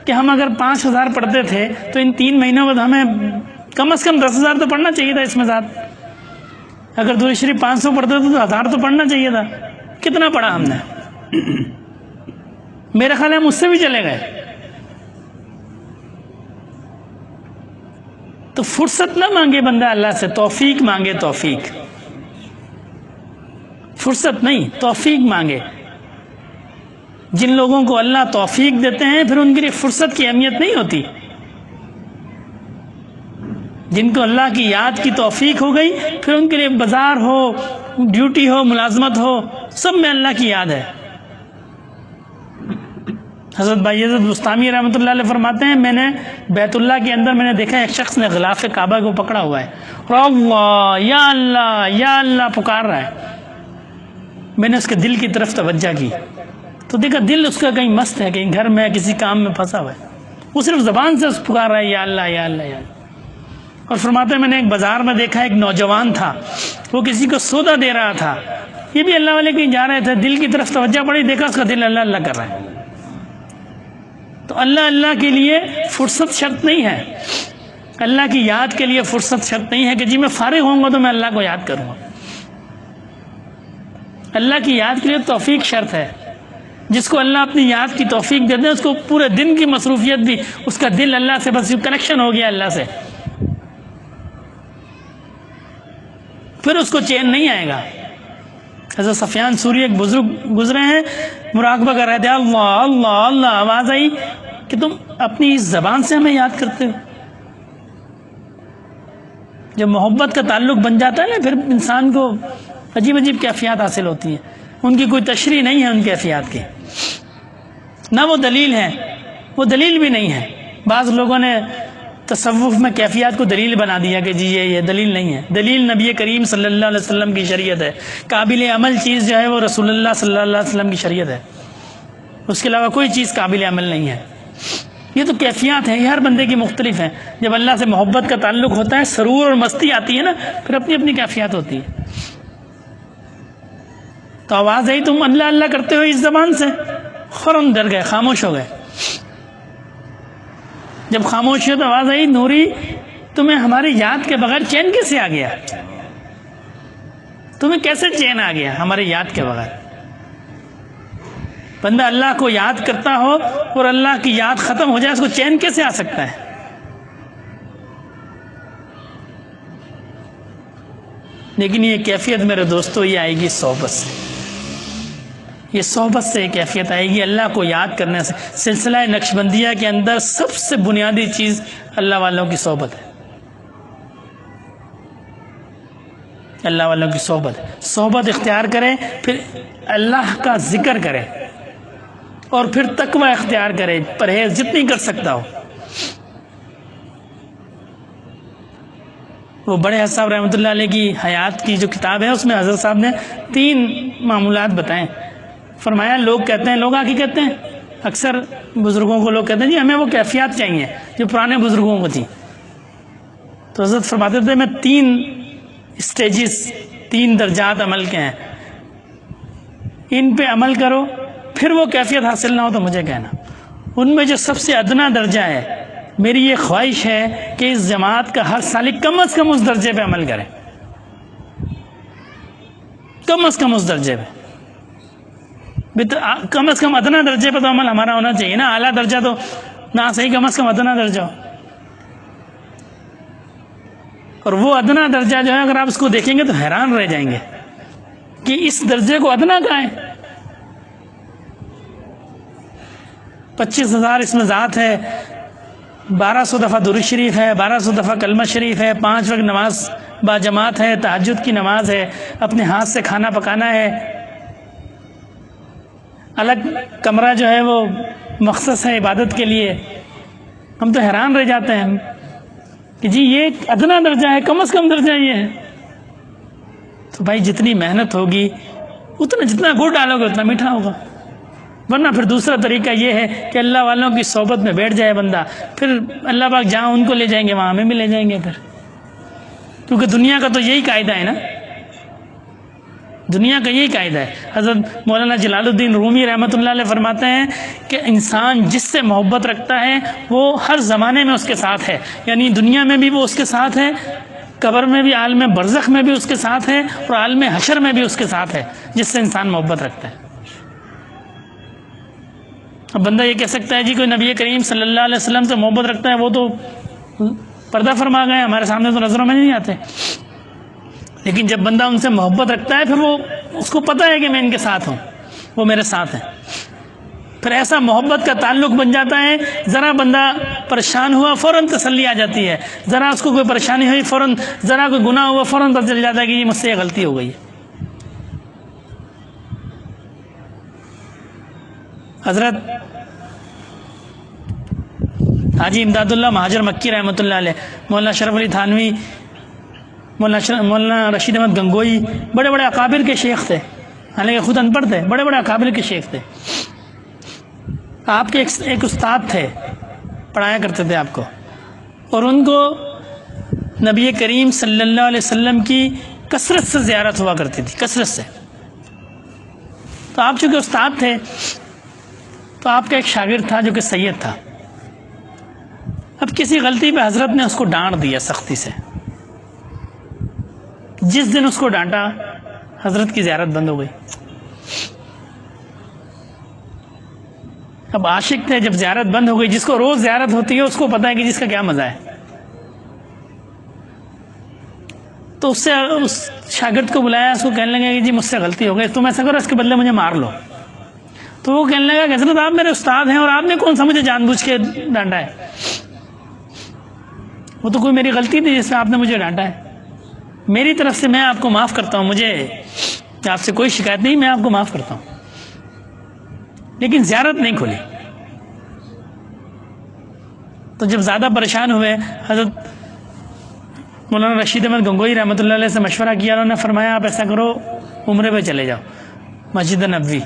کہ ہم اگر 5,000 پڑھتے تھے تو ان 3 مہینوں میں ہمیں کم از کم 10,000 تو پڑھنا چاہیے تھا اس میں ساتھ۔ اگر درود شریف 500 پڑھتے تھے تو 1000 تو پڑھنا چاہیے تھا۔ کتنا پڑھا ہم نے؟ میرے خیال ہے ہم اس سے بھی چلے گئے۔ تو فرصت نہ مانگے بندہ اللہ سے، توفیق مانگے، توفیق، فرصت نہیں، توفیق مانگے۔ جن لوگوں کو اللہ توفیق دیتے ہیں پھر ان کے لیے فرصت کی اہمیت نہیں ہوتی۔ جن کو اللہ کی یاد کی توفیق ہو گئی پھر ان کے لیے بازار ہو، ڈیوٹی ہو، ملازمت ہو، سب میں اللہ کی یاد ہے۔ حضرت بایزید بستامی رحمۃ اللہ علیہ فرماتے ہیں میں نے بیت اللہ کے اندر میں نے دیکھا ایک شخص نے غلاف کعبہ کو پکڑا ہوا ہے اور اللہ یا اللہ یا اللہ پکار رہا ہے۔ میں نے اس کے دل کی طرف توجہ کی تو دیکھا دل اس کا کہیں مست ہے، کہیں گھر میں کسی کام میں پھنسا ہوا ہے، وہ صرف زبان سے پکار رہا ہے یا اللہ یا اللہ یا اللہ۔ اور فرماتے ہیں میں نے ایک بازار میں دیکھا ایک نوجوان تھا، وہ کسی کو سودا دے رہا تھا، یہ بھی اللہ والے کہیں جا رہے تھے، دل کی طرف توجہ پڑی، دیکھا اس کا دل اللہ اللہ کر رہا ہے۔ تو اللہ اللہ کے لیے فرصت شرط نہیں ہے، اللہ کی یاد کے لیے فرصت شرط نہیں ہے کہ جی میں فارغ ہوں گا تو میں اللہ کو یاد کروں گا۔ اللہ کی یاد کے لیے توفیق شرط ہے۔ جس کو اللہ اپنی یاد کی توفیق دیتے ہیں اس کو پورے دن کی مصروفیت بھی، اس کا دل اللہ سے بس کنیکشن ہو گیا اللہ سے، پھر اس کو چین نہیں آئے گا۔ حضرت سفیان سوری ایک بزرگ گزرے ہیں، مراقبہ کر رہے تھے، اللہ اللہ اللہ، آواز آئی کہ تم اپنی اس زبان سے ہمیں یاد کرتے ہو۔ جب محبت کا تعلق بن جاتا ہے نا پھر انسان کو عجیب عجیب کیفیات حاصل ہوتی ہیں، ان کی کوئی تشریح نہیں ہے ان کیفیات کی، نہ وہ دلیل ہے، وہ دلیل بھی نہیں ہے۔ بعض لوگوں نے تصوف میں کیفیات کو دلیل بنا دیا کہ جی یہ دلیل نہیں ہے، دلیل نبی کریم صلی اللہ علیہ وسلم کی شریعت ہے، قابل عمل چیز جو ہے وہ رسول اللہ صلی اللہ علیہ وسلم کی شریعت ہے، اس کے علاوہ کوئی چیز قابل عمل نہیں ہے۔ یہ تو کیفیات ہیں، یہ ہر بندے کی مختلف ہیں۔ جب اللہ سے محبت کا تعلق ہوتا ہے، سرور اور مستی آتی ہے نا، پھر اپنی اپنی کیفیات ہوتی ہے۔ تو آواز آئی تم اللہ اللہ کرتے ہو اس زبان سے، فوراً ڈر گئے، خاموش ہو گئے۔ جب خاموش ہو تو آواز آئی نوری تمہیں ہماری یاد کے بغیر چین کیسے آ گیا؟ تمہیں کیسے چین آ گیا ہمارے یاد کے بغیر؟ بندہ اللہ کو یاد کرتا ہو اور اللہ کی یاد ختم ہو جائے، اس کو چین کیسے آ سکتا ہے؟ لیکن یہ کیفیت میرے دوستو یہ آئے گی صحبت سے، یہ صحبت سے یہ کیفیت آئے گی، اللہ کو یاد کرنے سے۔ سلسلہ نقشبندیہ کے اندر سب سے بنیادی چیز اللہ والوں کی صحبت ہے، اللہ والوں کی صحبت۔ صحبت اختیار کرے، پھر اللہ کا ذکر کرے، اور پھر تقوی اختیار کرے، پرہیز جتنی کر سکتا ہو۔ وہ بڑے حضرت صاحب رحمۃ اللہ علیہ کی حیات کی جو کتاب ہے، اس میں حضرت صاحب نے 3 معمولات بتائیں۔ فرمایا لوگ کہتے ہیں، لوگ آ کے کہتے ہیں، اکثر بزرگوں کو لوگ کہتے ہیں جی ہمیں وہ کیفیات چاہیے جو پرانے بزرگوں کو تھی۔ تو حضرت فرماتے تھے میں 3 اسٹیجز، 3 درجات عمل کے ہیں، ان پہ عمل کرو، پھر وہ کیفیت حاصل نہ ہو تو مجھے کہنا۔ ان میں جو سب سے ادنا درجہ ہے، میری یہ خواہش ہے کہ اس جماعت کا ہر سالک کم از کم اس درجے پہ عمل کرے، کم از کم اس درجے پہ، کم از کم ادنا درجے پہ تو عمل ہمارا ہونا چاہیے نا، اعلیٰ درجہ تو نہ صحیح، کم از کم ادنا درجہ ہو۔ اور وہ ادنا درجہ جو ہے اگر آپ اس کو دیکھیں گے تو حیران رہ جائیں گے کہ اس درجے کو ادنا کہاں ہے۔ 25,000 اس میں ذات ہے، 1200 دفعہ درود شریف ہے، 1200 دفعہ کلمہ شریف ہے، 5 وقت نماز با جماعت ہے، تہجد کی نماز ہے، اپنے ہاتھ سے کھانا پکانا ہے، الگ کمرہ جو ہے وہ مخصص ہے عبادت کے لیے۔ ہم تو حیران رہ جاتے ہیں کہ جی یہ ایک ادنا درجہ ہے، کم از کم درجہ یہ ہے۔ تو بھائی جتنی محنت ہوگی اتنا، جتنا گڑ ڈالو گے اتنا میٹھا ہوگا۔ ورنہ پھر دوسرا طریقہ یہ ہے کہ اللہ والوں کی صحبت میں بیٹھ جائے بندہ، پھر اللہ پاک جہاں ان کو لے جائیں گے وہاں ہمیں بھی لے جائیں گے پھر، کیونکہ دنیا کا تو یہی قاعدہ ہے نا، دنیا کا یہی قاعدہ ہے۔ حضرت مولانا جلال الدین رومی رحمۃ اللہ علیہ فرماتے ہیں کہ انسان جس سے محبت رکھتا ہے وہ ہر زمانے میں اس کے ساتھ ہے، یعنی دنیا میں بھی وہ اس کے ساتھ ہے، قبر میں بھی، عالم برزخ میں بھی اس کے ساتھ ہے، اور عالم حشر میں بھی اس کے ساتھ ہے، جس سے انسان محبت رکھتا ہے۔ اب بندہ یہ کہہ سکتا ہے جی کوئی نبی کریم صلی اللہ علیہ وسلم سے محبت رکھتا ہے وہ تو پردہ فرما گئے، ہمارے سامنے تو نظروں میں نہیں آتے۔ لیکن جب بندہ ان سے محبت رکھتا ہے پھر وہ اس کو پتہ ہے کہ میں ان کے ساتھ ہوں، وہ میرے ساتھ ہیں، پھر ایسا محبت کا تعلق بن جاتا ہے، ذرا بندہ پریشان ہوا فوراً تسلی آ جاتی ہے، ذرا اس کو کوئی پریشانی ہوئی فوراً، ذرا کوئی گناہ ہوا فوراً پتہ چل جاتا ہے کہ یہ مجھ سے یہ غلطی ہو گئی ہے۔ حضرت حاجی امداد اللہ مہاجر مکی رحمۃ اللہ علیہ، مولانا شرف علی تھانوی، مولانا رشید احمد گنگوئی، بڑے بڑے اکابر کے شیخ تھے، حالانکہ خود ان پڑھ تھے، بڑے بڑے اکابر کے شیخ تھے۔ آپ کے ایک استاد تھے، پڑھایا کرتے تھے آپ کو، اور ان کو نبی کریم صلی اللہ علیہ وسلم کی کثرت سے زیارت ہوا کرتی تھی، کثرت سے۔ تو آپ چونکہ استاد تھے تو آپ کا ایک شاگرد تھا جو کہ سید تھا، اب کسی غلطی پہ حضرت نے اس کو ڈانٹ دیا سختی سے۔ جس دن اس کو ڈانٹا حضرت کی زیارت بند ہو گئی۔ اب عاشق تھے، جب زیارت بند ہو گئی، جس کو روز زیارت ہوتی ہے اس کو پتہ ہے کہ جس کا کیا مزہ ہے، تو اس شاگرد کو بلایا، اس کو کہنے لگا کہ جی مجھ سے غلطی ہو گئی، تم ایسا کرو اس کے بدلے مجھے مار لو۔ تو وہ کہنے لگا کہ حضرت آپ میرے استاد ہیں اور آپ نے کون سا مجھے جان بوجھ کے ڈانٹا ہے، وہ تو کوئی میری غلطی تھی جس میں آپ نے مجھے ڈانٹا ہے، میری طرف سے میں آپ کو معاف کرتا ہوں، مجھے آپ سے کوئی شکایت نہیں، میں آپ کو معاف کرتا ہوں، لیکن زیارت نہیں کھلی۔ تو جب زیادہ پریشان ہوئے، حضرت مولانا رشید احمد گنگوئی رحمۃ اللہ علیہ سے مشورہ کیا، انہوں نے فرمایا آپ ایسا کرو عمرے پہ چلے جاؤ، مسجد نبوی،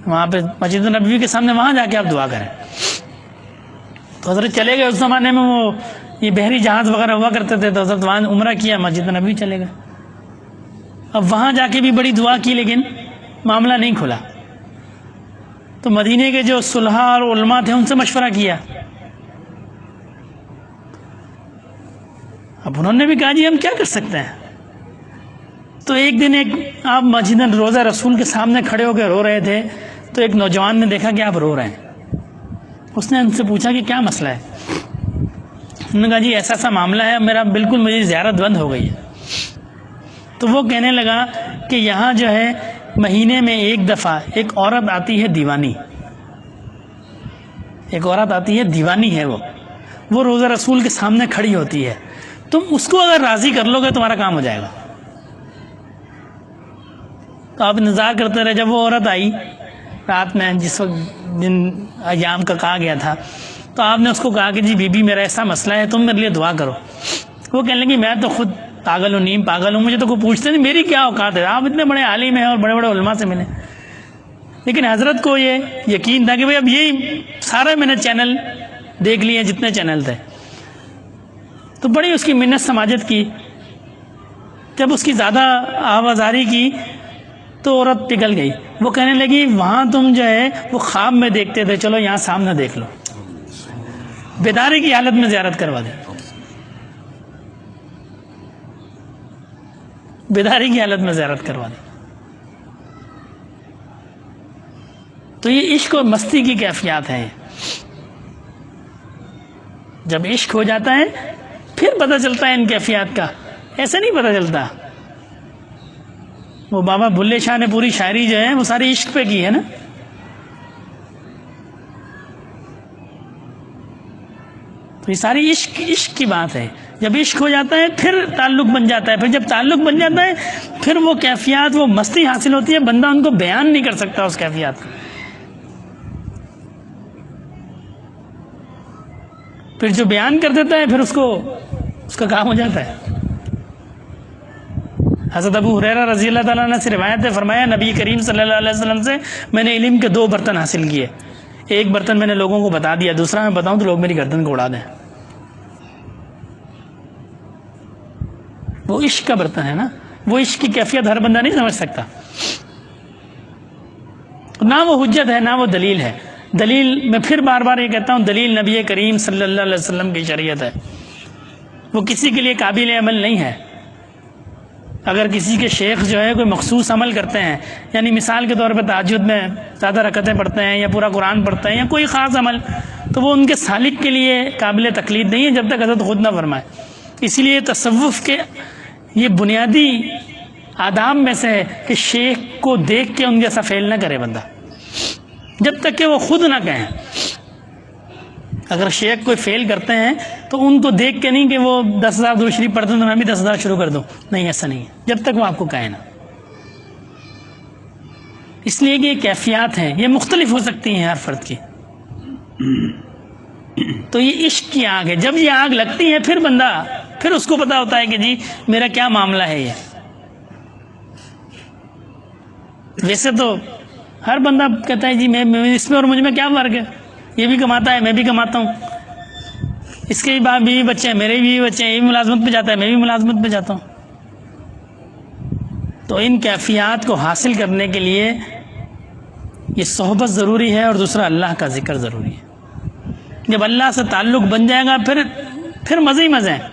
وہاں پہ مسجد نبوی کے سامنے وہاں جا کے آپ دعا کریں۔ تو حضرت چلے گئے، اس زمانے میں وہ یہ بحری جہاز وغیرہ ہوا کرتے تھے، تو حضرت وہاں عمرہ کیا، مسجد نبوی چلے گئے۔ اب وہاں جا کے بھی بڑی دعا کی لیکن معاملہ نہیں کھلا، تو مدینے کے جو صلحاء اور علماء تھے ان سے مشورہ کیا، اب انہوں نے بھی کہا جی ہم کیا کر سکتے ہیں، تو ایک دن آپ مسجد روضہ رسول کے سامنے کھڑے ہو کے رو رہے تھے، تو ایک نوجوان نے دیکھا کہ آپ رو رہے ہیں. اس نے ان سے پوچھا کہ کیا مسئلہ ہے؟ انہوں نے کہا جی ایسا ایسا معاملہ ہے، میرا بالکل میری زیارت بند ہو گئی ہے. تو وہ کہنے لگا کہ یہاں جو ہے مہینے میں ایک دفعہ ایک عورت آتی ہے دیوانی، ایک عورت آتی ہے دیوانی ہے، وہ روضہ رسول کے سامنے کھڑی ہوتی ہے، تم اس کو اگر راضی کر لو گے تمہارا کام ہو جائے گا. تو آپ انتظار کرتے رہے. جب وہ عورت آئی رات میں، جس وقت جن ایام کا کہا گیا تھا، تو آپ نے اس کو کہا کہ جی بی بی میرا ایسا مسئلہ ہے، تم میرے لیے دعا کرو. وہ کہنے لگی میں تو خود پاگل ہوں، نیم پاگل ہوں، مجھے تو کوئی پوچھتے نہیں، میری کیا اوقات ہے، آپ اتنے بڑے عالم ہیں اور بڑے بڑے علماء سے ملے. لیکن حضرت کو یہ یقین تھا کہ بھائی اب یہی سارے میں نے چینل دیکھ لیے جتنے چینل تھے. تو بڑی اس کی منت سماجت کی. جب اس کی زیادہ آوازاری کی تو عورت پگھل گئی. وہ کہنے لگی وہاں تم جو ہے وہ خواب میں دیکھتے تھے، چلو یہاں سامنے دیکھ لو. بیداری کی حالت میں زیارت کروا دی، بیداری کی حالت میں زیارت کروا دی. تو یہ عشق اور مستی کی کیفیات ہیں. جب عشق ہو جاتا ہے پھر پتہ چلتا ہے ان کیفیات کا، ایسے نہیں پتہ چلتا. وہ بابا بلے شاہ نے پوری شاعری جو ہے وہ ساری عشق پہ کی ہے نا. تو یہ ساری عشق کی بات ہے. جب عشق ہو جاتا ہے پھر تعلق بن جاتا ہے. پھر جب تعلق بن جاتا ہے پھر وہ کیفیات، وہ مستی حاصل ہوتی ہے، بندہ ان کو بیان نہیں کر سکتا اس کیفیات کو. پھر جو بیان کر دیتا ہے پھر اس کا کام ہو جاتا ہے. حضرت ابو ہریرہ رضی اللہ تعالیٰ عنہ سے روایت ہے، فرمایا نبی کریم صلی اللہ علیہ وسلم سے میں نے علم کے 2 برتن حاصل کیے. ایک برتن میں نے لوگوں کو بتا دیا، دوسرا میں بتاؤں تو لوگ میری گردن کو اڑا دیں. وہ عشق کا برتن ہے نا. وہ عشق کی کیفیت ہر بندہ نہیں سمجھ سکتا. نہ وہ حجت ہے نہ وہ دلیل ہے. دلیل میں پھر بار بار یہ کہتا ہوں، دلیل نبی کریم صلی اللہ علیہ وسلم کی شریعت ہے. وہ کسی کے لیے قابل عمل نہیں ہے. اگر کسی کے شیخ جو ہے کوئی مخصوص عمل کرتے ہیں، یعنی مثال کے طور پہ تہجد میں زیادہ رکعتیں پڑھتے ہیں یا پورا قرآن پڑھتے ہیں یا کوئی خاص عمل، تو وہ ان کے سالک کے لیے قابل تقلید نہیں ہے جب تک حضرت خود نہ فرمائے. اسی لیے تصوف کے یہ بنیادی آداب میں سے ہے کہ شیخ کو دیکھ کے ان جیسا فعل نہ کرے بندہ، جب تک کہ وہ خود نہ کہیں. اگر شیخ کوئی فیل کرتے ہیں تو ان کو دیکھ کے نہیں کہ وہ 10,000 درود شریف پڑھتے ہیں تو میں بھی 10,000 شروع کر دوں، نہیں، ایسا نہیں ہے جب تک وہ آپ کو کہیں نا. اس لیے کہ یہ کیفیات ہیں، یہ مختلف ہو سکتی ہیں ہر فرد کی. تو یہ عشق کی آگ ہے. جب یہ آگ لگتی ہے پھر اس کو پتا ہوتا ہے کہ جی میرا کیا معاملہ ہے. یہ ویسے تو ہر بندہ کہتا ہے جی میں اس میں اور مجھ میں کیا فرق ہے، یہ بھی کماتا ہے میں بھی کماتا ہوں، اس کے بھی بیوی بچے ہیں میرے بھی بچے ہیں، یہ بھی ملازمت پہ جاتا ہے میں بھی ملازمت پہ جاتا ہوں. تو ان کیفیات کو حاصل کرنے کے لیے یہ صحبت ضروری ہے اور دوسرا اللہ کا ذکر ضروری ہے. جب اللہ سے تعلق بن جائے گا پھر مزے ہی مزے ہیں.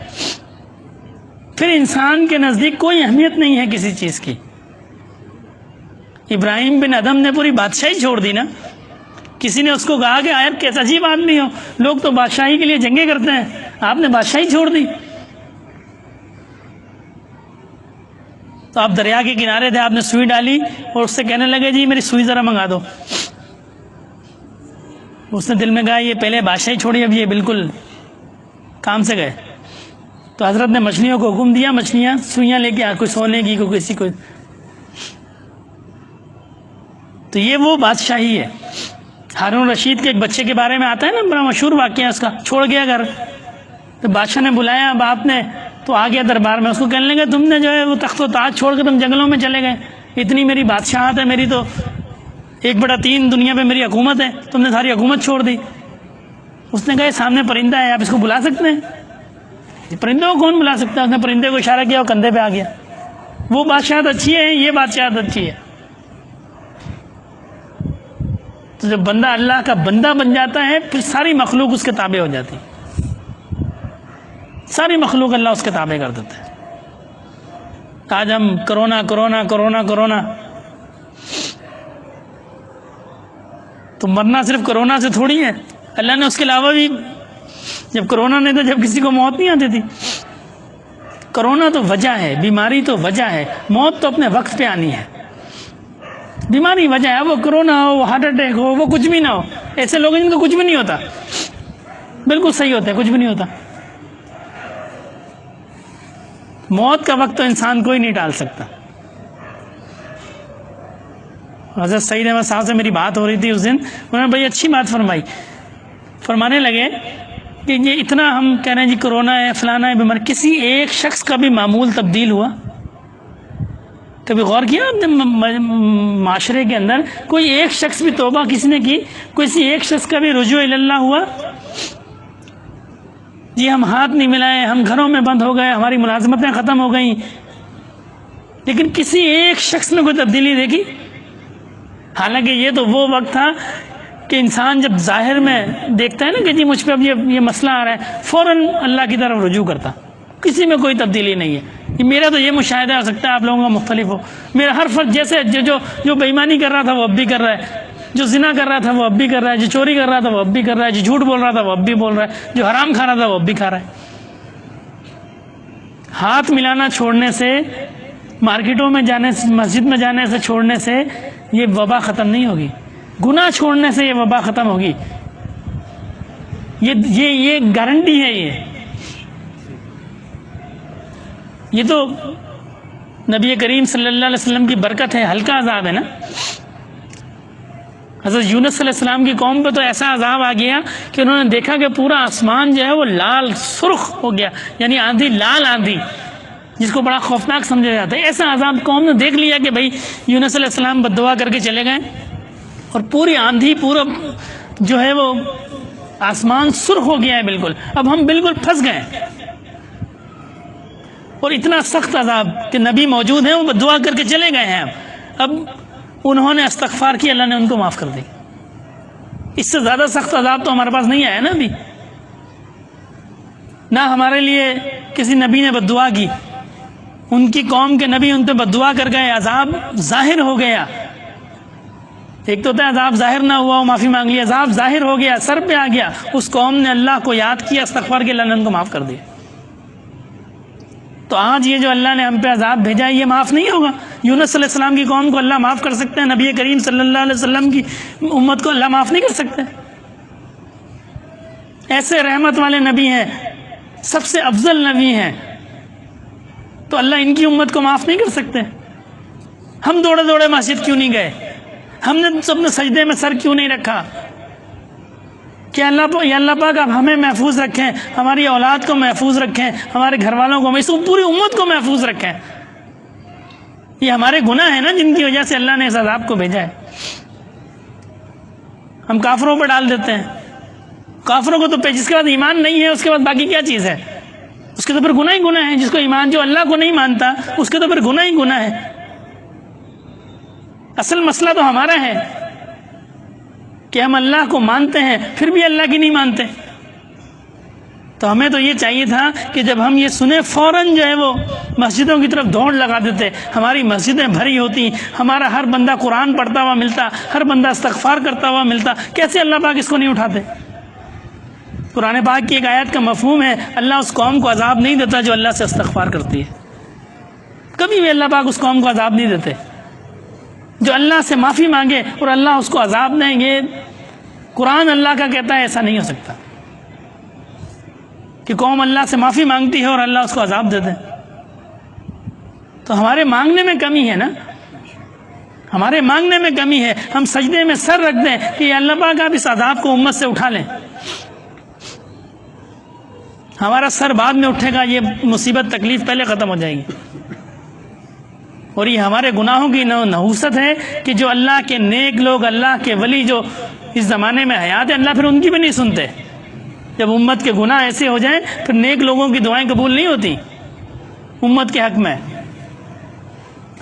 پھر انسان کے نزدیک کوئی اہمیت نہیں ہے کسی چیز کی. ابراہیم بن ادم نے پوری بادشاہی چھوڑ دی نا. کسی نے اس کو کہا کہ یار کیسا عجیب آدمی ہو، لوگ تو بادشاہی کے لیے جنگیں کرتے ہیں، آپ نے بادشاہی چھوڑ دی. تو آپ دریا کے کنارے تھے، آپ نے سوئی ڈالی اور اس سے کہنے لگے جی میری سوئی ذرا منگا دو. اس نے دل میں کہا یہ پہلے بادشاہی چھوڑی، اب یہ بالکل کام سے گئے. تو حضرت نے مچھلیوں کو حکم دیا، مچھلیاں سوئیاں لے کے کوئی سونے کی کوئی کسی کو. تو یہ وہ بادشاہی ہے. ہارون رشید کے ایک بچے کے بارے میں آتا ہے نا، بڑا مشہور واقعہ اس کا. چھوڑ گیا گھر، تو بادشاہ نے بلایا باپ نے، تو آ گیا دربار میں. اس کو کہنے لگا تم نے جو ہے وہ تخت و تاج چھوڑ کے تم جنگلوں میں چلے گئے، اتنی میری بادشاہت ہے، میری تو 1/3 دنیا پہ میری حکومت ہے، تم نے ساری حکومت چھوڑ دی. اس نے کہا یہ سامنے پرندہ ہے، آپ اس کو بلا سکتے ہیں؟ پرندے کو کون بلا سکتا ہے؟ اس نے پرندے کو اشارہ کیا اور کندھے پہ آ گیا. وہ بادشاہت اچھی ہے، یہ بادشاہت اچھی ہے. تو جب بندہ اللہ کا بندہ بن جاتا ہے پھر ساری مخلوق اس کے تابع ہو جاتی ہے. ساری مخلوق اللہ اس کے تابع کر دیتا ہے. آج ہم کرونا کرونا کرونا کرونا، تو مرنا صرف کرونا سے تھوڑی ہے، اللہ نے اس کے علاوہ بھی، جب کرونا نہیں تھا جب کسی کو موت نہیں آتی تھی. کرونا تو وجہ ہے، بیماری تو وجہ ہے، موت تو اپنے وقت پہ آنی ہے. بیماری وجہ ہے، وہ کرونا ہو، وہ ہارٹ اٹیک ہو، وہ کچھ بھی نہ ہو. ایسے لوگ ہیں جن کو کچھ بھی نہیں ہوتا، بالکل صحیح ہوتے ہیں، کچھ بھی نہیں ہوتا. موت کا وقت تو انسان کوئی نہیں ٹال سکتا. حضرت سعید احمد صاحب سے میری بات ہو رہی تھی اس دن، انہوں نے بڑی اچھی بات فرمائی. فرمانے لگے کہ یہ اتنا ہم کہہ رہے ہیں جی کرونا ہے فلانا ہے بیماری، کسی ایک شخص کا بھی معمول تبدیل ہوا؟ کبھی غور کیا آپ نے معاشرے کے اندر کوئی ایک شخص بھی توبہ کسی نے کی؟ کسی ایک شخص کا بھی رجوع اللہ ہوا؟ جی ہم ہاتھ نہیں ملائے، ہم گھروں میں بند ہو گئے، ہماری ملازمتیں ختم ہو گئیں، لیکن کسی ایک شخص نے کوئی تبدیلی دیکھی؟ حالانکہ یہ تو وہ وقت تھا کہ انسان جب ظاہر میں دیکھتا ہے نا کہ جی مجھ پہ اب یہ مسئلہ آ رہا ہے، فوراً اللہ کی طرف رجوع کرتا. کسی میں کوئی تبدیلی نہیں ہے. میرا تو یہ مشاہدہ ہو سکتا ہے، آپ لوگوں کا مختلف ہو. میرا ہر فرد جیسے جو بےایمانی کر رہا تھا وہ اب بھی کر رہا ہے، جو زنا کر رہا تھا وہ اب بھی کر رہا ہے، جو چوری کر رہا تھا وہ اب بھی کر رہا ہے، جو جھوٹ بول رہا تھا وہ اب بھی بول رہا ہے، جو حرام کھا رہا تھا وہ اب بھی کھا رہا ہے. ہاتھ ملانا چھوڑنے سے، مارکیٹوں میں جانے سے، مسجد میں جانے سے چھوڑنے سے یہ وبا ختم نہیں ہوگی. گناہ چھوڑنے سے یہ وبا ختم ہوگی. یہ گارنٹی ہے. یہ تو نبی کریم صلی اللہ علیہ وسلم کی برکت ہے. ہلکا عذاب ہے نا. حضرت یونس علیہ السلام کی قوم پہ تو ایسا عذاب آ گیا کہ انہوں نے دیکھا کہ پورا آسمان جو ہے وہ لال سرخ ہو گیا، یعنی آندھی، لال آندھی، جس کو بڑا خوفناک سمجھا جاتا ہے. ایسا عذاب قوم نے دیکھ لیا کہ بھائی یونس علیہ السلام بد دعا کر کے چلے گئے اور پوری آندھی، پورا جو ہے وہ آسمان سرخ ہو گیا ہے بالکل. اب ہم بالکل پھنس گئے، اور اتنا سخت عذاب کہ نبی موجود ہیں، وہ بد دعا کر کے چلے گئے ہیں. اب انہوں نے استغفار کی، اللہ نے ان کو معاف کر دی. اس سے زیادہ سخت عذاب تو ہمارے پاس نہیں آیا نا ابھی. نہ ہمارے لیے کسی نبی نے بد دعا کی، ان کی قوم کے نبی ان پہ بد دعا کر گئے، عذاب ظاہر ہو گیا. ایک تو ہوتا ہے عذاب ظاہر نہ ہوا، معافی مانگ لی، عذاب ظاہر ہو گیا، سر پہ آ گیا. اس قوم نے اللہ کو یاد کیا، استغفار کی، اللہ نے ان کو معاف کر دیا. تو آج یہ جو اللہ نے ہم پہ عذاب بھیجا ہے یہ معاف نہیں ہوگا. یونس علیہ السلام کی قوم کو اللہ معاف کر سکتے ہیں، نبی کریم صلی اللہ علیہ وسلم کی امت کو اللہ معاف نہیں کر سکتے. ایسے رحمت والے نبی ہیں، سب سے افضل نبی ہیں، تو اللہ ان کی امت کو معاف نہیں کر سکتے؟ ہم دوڑے دوڑے مسجد کیوں نہیں گئے؟ ہم نے سب نے سجدے میں سر کیوں نہیں رکھا کہ اللہ پاک آپ ہمیں محفوظ رکھیں، ہماری اولاد کو محفوظ رکھیں، ہمارے گھر والوں کو، اس پوری امت کو محفوظ رکھیں. یہ ہمارے گناہ ہیں نا جن کی وجہ سے اللہ نے اس عذاب کو بھیجا ہے. ہم کافروں پر ڈال دیتے ہیں. کافروں کو تو جس کے بعد ایمان نہیں ہے اس کے بعد باقی کیا چیز ہے؟ اس کے تو پھر گناہ ہی گناہ ہے. جس کو ایمان، جو اللہ کو نہیں مانتا اس کے تو پھر گناہ ہی گناہ ہے. اصل مسئلہ تو ہمارا ہے کہ ہم اللہ کو مانتے ہیں پھر بھی اللہ کی نہیں مانتے. تو ہمیں تو یہ چاہیے تھا کہ جب ہم یہ سنیں فوراً جو ہے وہ مسجدوں کی طرف دوڑ لگا دیتے. ہماری مسجدیں بھری ہوتی، ہمارا ہر بندہ قرآن پڑھتا ہوا ملتا، ہر بندہ استغفار کرتا ہوا ملتا. کیسے اللہ پاک اس کو نہیں اٹھاتے؟ قرآن پاک کی ایک آیت کا مفہوم ہے اللہ اس قوم کو عذاب نہیں دیتا جو اللہ سے استغفار کرتی ہے. کبھی بھی اللہ پاک اس قوم کو عذاب نہیں دیتے. جو اللہ سے معافی مانگے اور اللہ اس کو عذاب دیں، یہ قرآن اللہ کا کہتا ہے ایسا نہیں ہو سکتا کہ قوم اللہ سے معافی مانگتی ہے اور اللہ اس کو عذاب دیتے. تو ہمارے مانگنے میں کمی ہے نا، ہمارے مانگنے میں کمی ہے. ہم سجدے میں سر رکھ دیں کہ اللہ پاک آپ اس عذاب کو امت سے اٹھا لیں. ہمارا سر بعد میں اٹھے گا، یہ مصیبت تکلیف پہلے ختم ہو جائے گی. اور یہ ہمارے گناہوں کی نحوست ہے کہ جو اللہ کے نیک لوگ، اللہ کے ولی جو اس زمانے میں حیات ہے، اللہ پھر ان کی بھی نہیں سنتے. جب امت کے گناہ ایسے ہو جائیں پھر نیک لوگوں کی دعائیں قبول نہیں ہوتی امت کے حق میں.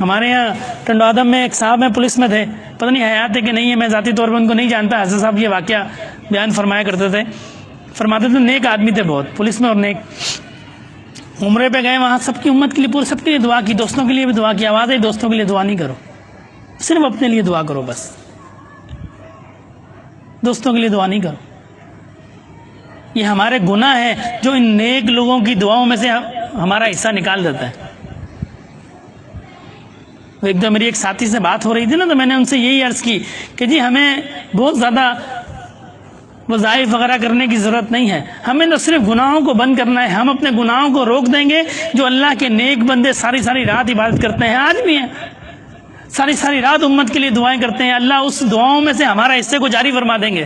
ہمارے یہاں ٹنڈو آدم میں ایک صاحب ہیں، پولیس میں تھے، پتہ نہیں حیات ہے کہ نہیں ہے، میں ذاتی طور پر ان کو نہیں جانتا. حضرت صاحب یہ واقعہ بیان فرمایا کرتے تھے، فرماتے تھے نیک آدمی تھے بہت، پولیس میں اور نیک. عمرے پہ گئے، وہاں سب کی امت کے لیے، پورے سب کے لیے دعا کی، دوستوں کے لیے بھی دعا کی، آواز ہے دوستوں کے لیے دعا نہیں کرو، صرف اپنے لیے دعا کرو، بس دوستوں کے لیے دعا نہیں کرو۔ یہ ہمارے گناہ ہے جو ان نیک لوگوں کی دعاؤں میں سے ہمارا حصہ نکال دیتا ہے۔ ایک دم میری ایک ساتھی سے بات ہو رہی تھی نا، تو میں نے ان سے یہی عرض کی کہ جی ہمیں بہت زیادہ وظائف وغیرہ کرنے کی ضرورت نہیں ہے، ہمیں تو صرف گناہوں کو بند کرنا ہے۔ ہم اپنے گناہوں کو روک دیں گے، جو اللہ کے نیک بندے ساری ساری رات عبادت کرتے ہیں، آج بھی ہیں، ساری ساری رات امت کے لیے دعائیں کرتے ہیں، اللہ اس دعاؤں میں سے ہمارا حصے کو جاری فرما دیں گے۔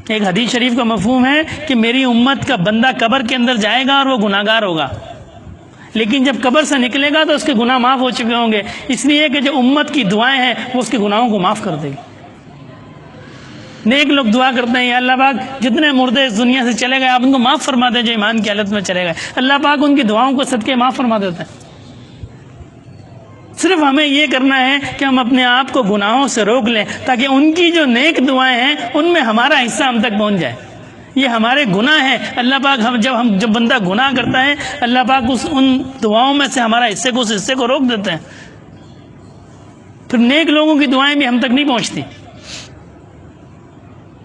ایک حدیث شریف کا مفہوم ہے کہ میری امت کا بندہ قبر کے اندر جائے گا اور وہ گناہ گار ہوگا، لیکن جب قبر سے نکلے گا تو اس کے گناہ معاف ہو چکے ہوں گے، اس لیے کہ جو امت کی دعائیں ہیں وہ اس کے گناہوں کو معاف کر دے گی۔ نیک لوگ دعا کرتے ہیں، یا اللہ پاک جتنے مردے اس دنیا سے چلے گئے آپ ان کو معاف فرما دیں، جو ایمان کی حالت میں چلے گئے، اللہ پاک ان کی دعاؤں کو صدقے معاف فرما دیتے ہیں۔ صرف ہمیں یہ کرنا ہے کہ ہم اپنے آپ کو گناہوں سے روک لیں، تاکہ ان کی جو نیک دعائیں ہیں ان میں ہمارا حصہ ہم تک پہنچ جائے۔ یہ ہمارے گناہ ہیں، اللہ پاک جب بندہ گناہ کرتا ہے، اللہ پاک ان دعاؤں میں سے ہمارا حصے کو، اس حصے کو روک دیتے ہیں، پھر نیک لوگوں کی دعائیں بھی ہم تک نہیں پہنچتی۔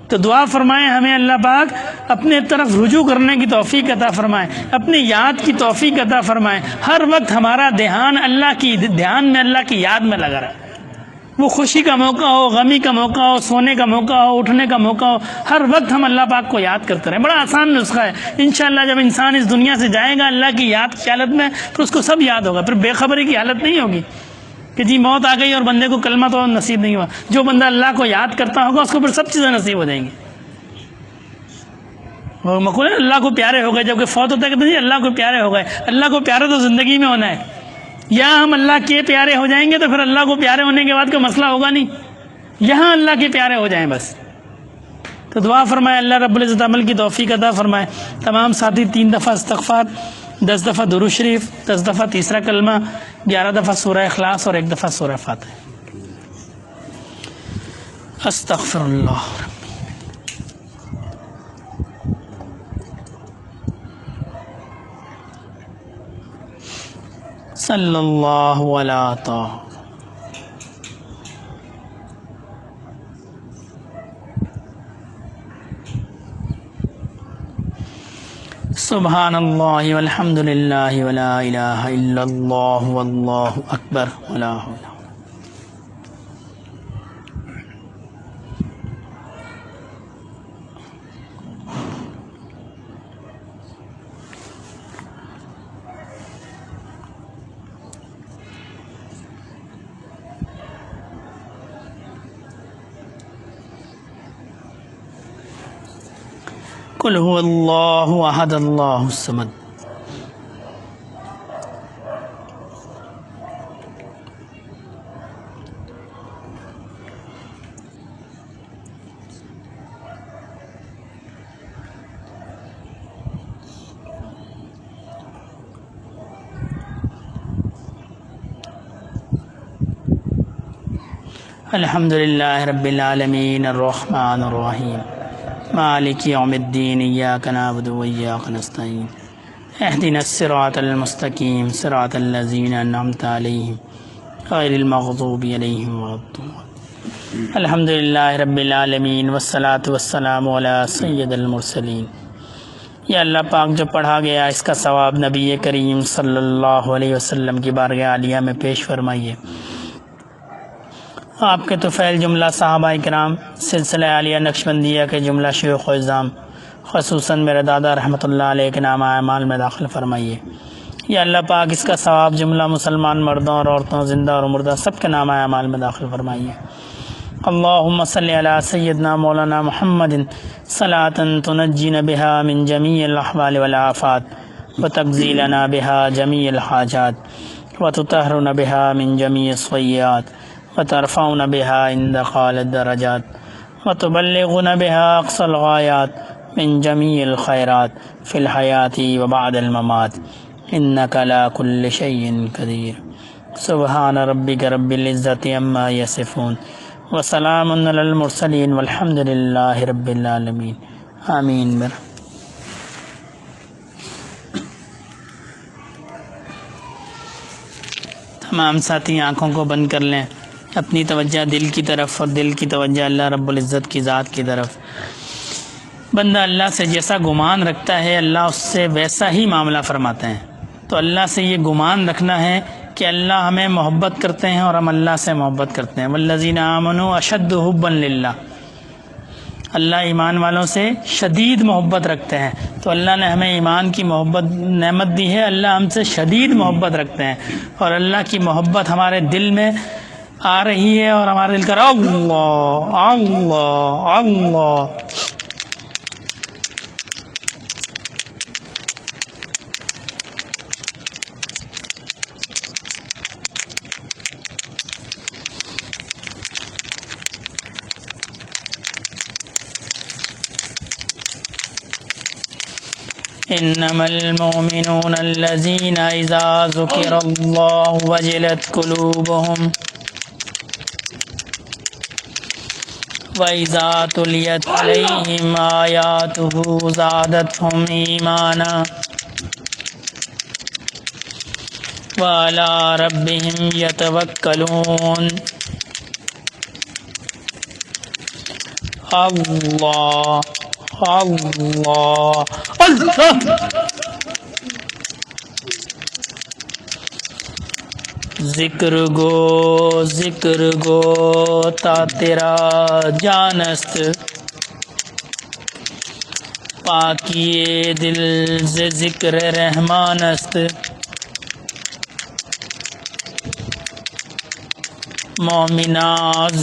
تو دعا فرمائیں ہمیں اللہ پاک اپنے طرف رجوع کرنے کی توفیق عطا فرمائیں، اپنی یاد کی توفیق عطا فرمائیں، ہر وقت ہمارا دھیان اللہ کی یاد میں لگا رہے، وہ خوشی کا موقع ہو، غمی کا موقع ہو، سونے کا موقع ہو، اٹھنے کا موقع ہو، ہر وقت ہم اللہ پاک کو یاد کرتے رہیں۔ بڑا آسان نسخہ ہے، انشاءاللہ جب انسان اس دنیا سے جائے گا اللہ کی یاد کی حالت میں، پھر اس کو سب یاد ہوگا، پھر بے خبری کی حالت نہیں ہوگی کہ جی موت آ گئی اور بندے کو کلمہ تو نصیب نہیں ہوا۔ جو بندہ اللہ کو یاد کرتا ہوگا اس کو پھر سب چیزیں نصیب ہو جائیں گی۔ وہ مقول ہے اللہ کو پیارے ہو گئے، جب کہ فوت ہوتا ہے کہ اللہ کو پیارے ہو گئے۔ اللہ کو پیارے تو زندگی میں ہونا ہے، یا ہم اللہ کے پیارے ہو جائیں گے تو پھر اللہ کو پیارے ہونے کے بعد کوئی مسئلہ ہوگا نہیں، یہاں اللہ کے پیارے ہو جائیں بس۔ تو دعا فرمائے اللہ رب العزت عمل کی توفیق عطا فرمائے۔ تمام ساتھی 3 دفعہ استغفار، 10 دفعہ درود شریف، 10 دفعہ تیسرا کلمہ، 11 دفعہ سورہ اخلاص اور 1 دفعہ سورہ فاتحہ۔ استغفر اللہ صلی اللہ علیہ طه سبحان اللہ والحمد للہ ولا الہ الا اللہ واللہ اکبر ولا حول۔ قل هو اللہ احد اللہ الصمد۔ الحمد للہ رب العالمین الرحمن الرحیم مالک یوم الدین ایاک نعبد و ایاک نستعین اہدنا الصراط المستقیم صراط الذین انعمت علیہم غیر المغضوب علیہم ولا الضالین۔ الحمد للہ رب العالمین والصلاة والسلام علی سید المرسلین۔ یا اللہ پاک جو پڑھا گیا اس کا ثواب نبی کریم صلی اللہ علیہ وسلم کی بارگاہ عالیہ میں پیش فرمائیے۔ آپ کے طفیل جملہ صحابہ کرام، سلسلہ عالیہ نقشبندیہ کے جملہ شیوخ و عظام، خصوصاً میرے دادا رحمۃ اللہ علیہ کے نامہ اعمال میں داخل فرمائیے۔ یا اللہ پاک اس کا ثواب جملہ مسلمان مردوں اور عورتوں، زندہ اور مردہ سب کے نامہ اعمال میں داخل فرمائیے۔ اللہم صلی علی سیدنا مولانا محمد صلاۃ تنجینا بہا من جمیع الاحوال والآفات وتقضی لنا بہا جمیع الحاجات وتطہرنا بہا من جمیع السیئات وترفعنا بها عندك اعلى الدرجات وتبلغنا بها اقصى الغايات من جميع الخيرات في الحياة وبعد الممات انك على كل شيء قدير۔ سبحان ربك رب العزة عما يصفون وسلام على المرسلين والحمد لله رب العالمين آمين۔ تمام ساتھی آنکھوں کو بند کر لیں، اپنی توجہ دل کی طرف اور دل کی توجہ اللہ رب العزت کی ذات کی طرف۔ بندہ اللہ سے جیسا گمان رکھتا ہے اللہ اس سے ویسا ہی معاملہ فرماتے ہیں۔ تو اللہ سے یہ گمان رکھنا ہے کہ اللہ ہمیں محبت کرتے ہیں اور ہم اللہ سے محبت کرتے ہیں۔ والذین آمنوا اشد حبا للہ، اللہ ایمان والوں سے شدید محبت رکھتے ہیں۔ تو اللہ نے ہمیں ایمان کی محبت نعمت دی ہے، اللہ ہم سے شدید محبت رکھتے ہیں، اور اللہ کی محبت ہمارے دل میں آ رہی ہے اور ہمارے دل کر اللہ اللہ اللہ۔ انما المؤمنون الذين اذا ذكر الله وجلت قلوبهم واذا تليت عليهم آياته زادتهم ايمانا وعلى ربهم يتوكلون۔ اللہ اللہ اللہ۔ ذکر گو تا تیرا جانست، پاکی دل سے ذکر رحمانست، مومنا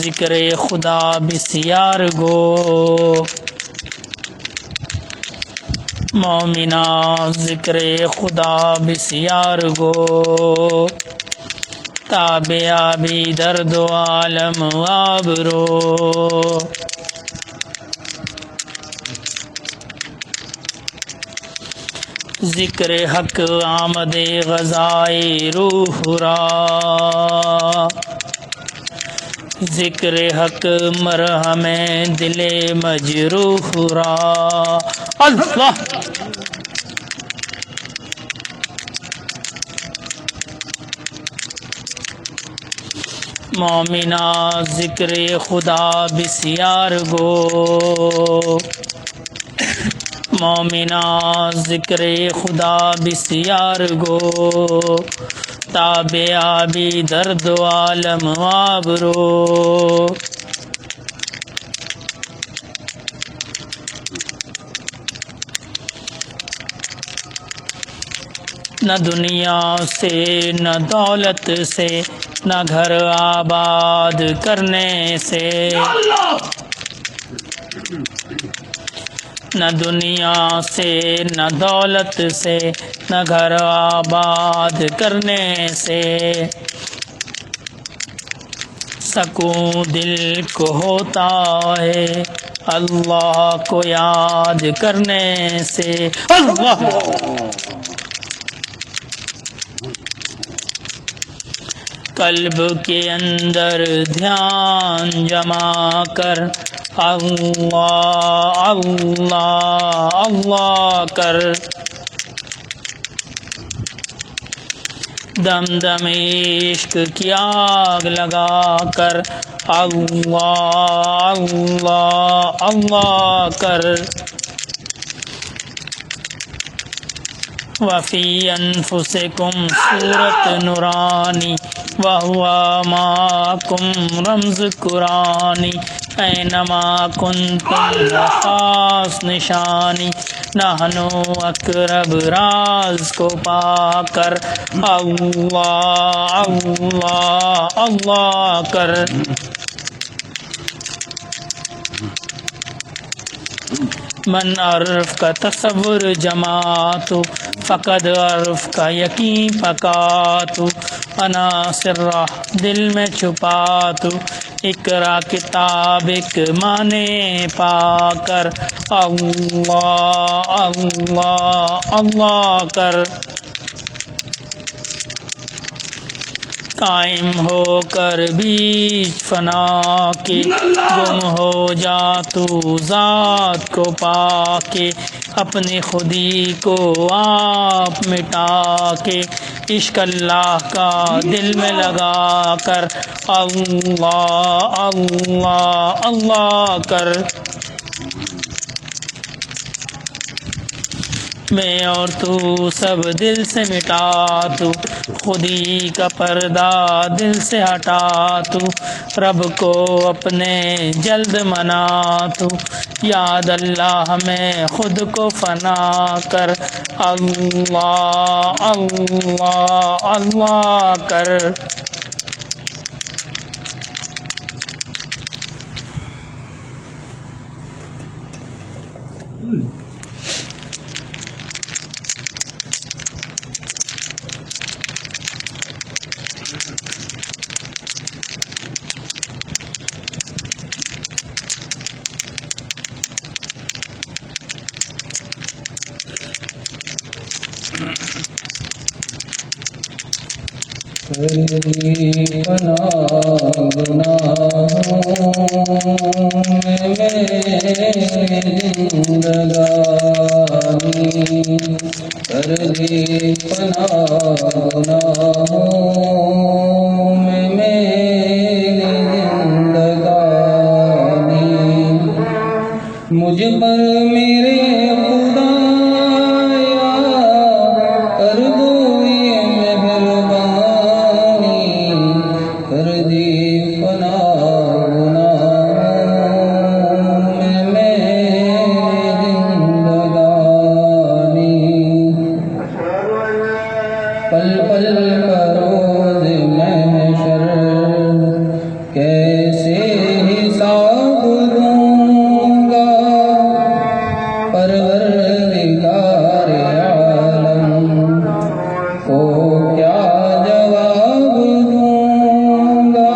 ذکر خدا بسیار گو، مومنا ذکر خدا بسیار گو، تابعہ بھی درد و عالم آبرو۔ ذکر حق آمد غذائے روح را، ذکر حق مرہم دل مجروح را۔ اللہ۔ مومنا ذکر خدا بسیار گو، مومنا ذکر خدا بسیار گو، تابعہ بھی درد و عالم آبرو۔ نہ دنیا سے نہ دولت سے نہ گھر آباد کرنے سے، نہ دنیا سے نہ دولت سے نہ گھر آباد کرنے سے، سکون دل کو ہوتا ہے اللہ کو یاد کرنے سے۔ اللہ۔ قلب کے اندر دھیان جما کر اللہ اللہ اللہ کر، دم دم عشق کی آگ لگا کر اللہ اللہ اللہ کر، وفی انفسکم صورت نورانی وہوا معکم رمز قرآنی، اینما کنتم خاص نشانی، نحنو اقرب راز کو پا کر اللہ اللہ اللہ کر۔ من عرف کا تصور جماعت فقد عرف کا یقین پکات، انا سرہ دل میں چھپات، اقرا کتاب ایک معنی پا کر اللہ اللہ اللہ کر۔ قائم ہو کر بیچ فنا کے، گم ہو جا تو ذات کو پا کے، اپنی خودی کو آپ مٹا کے عشق اللہ کا دل میں لگا کر اللہ اللہ اللہ کر۔ میں اور تو سب دل سے مٹا، تو خودی کا پردہ دل سے ہٹا، تو رب کو اپنے جلد منا، تو یاد اللہ میں خود کو فنا کر اللہ اللہ اللہ کر۔ مجھ پر میرے خدایا کر دو یہ مہربانی، کر دی فنا گناہوں میں میری زندگانی۔ پل پل کا روز محشر کیسے حساب دوں گا، پروردگار عالم کو کیا جواب دوں گا۔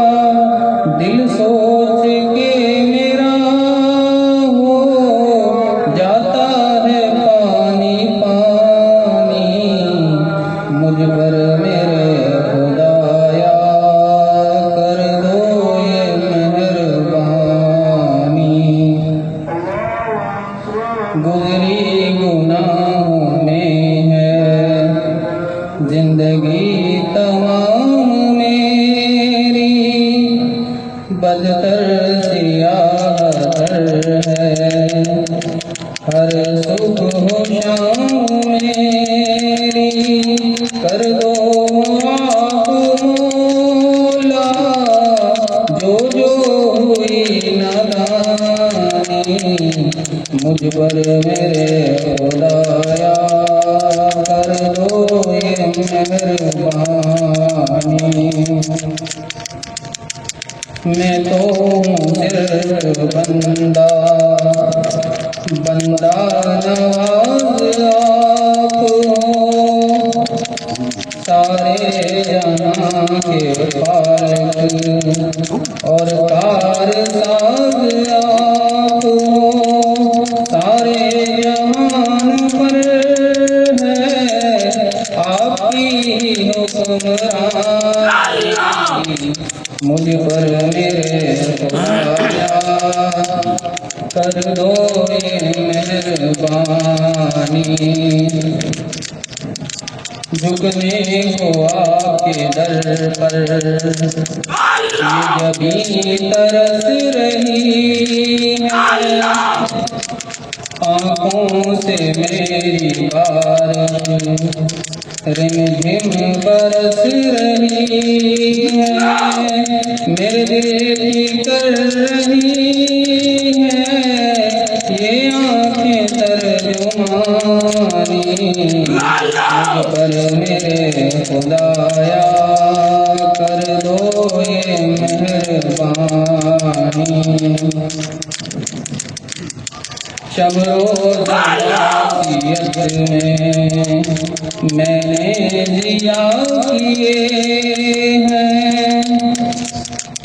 دل سوچ کے میرا ہو جاتا ہے پانی پانی، مجھ پر میرے خدایا کر دو یہ مہربانی۔ گزری گناہوں میں ہے زندگی تمام میری، بدتر سیاہ تر ہے ہر صبح و شام میری۔ کر دو آپ مولا جو ہوئی نادانی، مجھ پر میرے خدایا کر دو یہ مہربانی۔ میں تو ہوں صرف بندہ، بندہ نواز آپ ہو، سارے جہاں کے خالق اور کارساز آپ ہو۔ سارے جہان پر ہے آپ کی حکمرانی، مجھ پر میرے خدایا کر دو یہ مہربانی۔ جھکنے کو آپ کے در پر یہ جبیں ترس رہی ہے، آنکھوں سے میری بارش رم جھم برس رہی ہے، میرے دل کی کر رہی ہے یہ آنکھیں ترجمانی، مجھ پر میرے خدایا کر دو یہ مہربانی۔ شب روز معصیت میں نے ضیا کیے ہیں،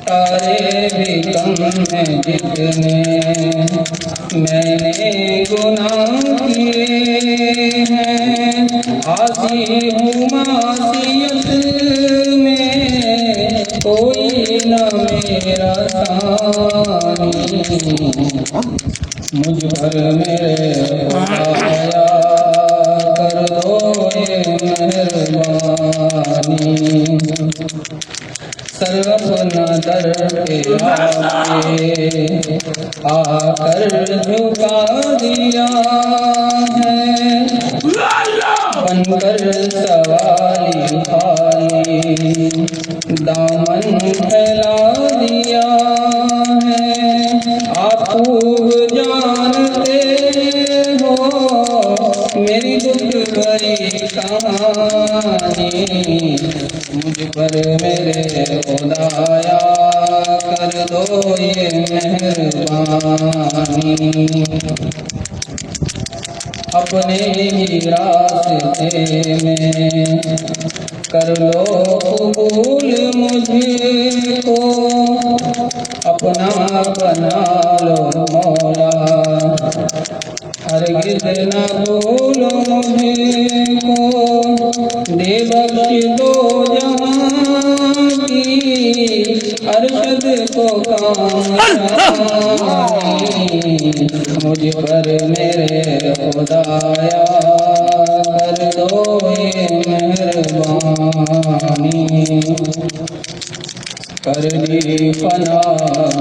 تارے بھی کم ہیں جتنے میں نے گناہ کیے ہیں۔ عاصی ہوں معصیت میں کوئی نہ میرا ثانی، مجھ پر میرے خدایا کر دو یہ مہربانی۔ سر اپنا در پہ آ کر جھکا دیا ہے، بن کر سوالی خالی دامن پھیلا دیا ہے۔ آپ خوب جانتے ہو میری دکھ بھری کہانی، مجھ پر میرے خدایا کر دو یہ مہربانی۔ اپنے ہی راستے میں کر لو قبول مجھے کو، اپنا بنا لو مولا، ہرگز نہ بھولو مجھے کو، دے بخش دو جہاں کی ارشد کو کامیابی، مجھ پر میرے خدایا کر دو یہ مہربانی۔ کر دی فنا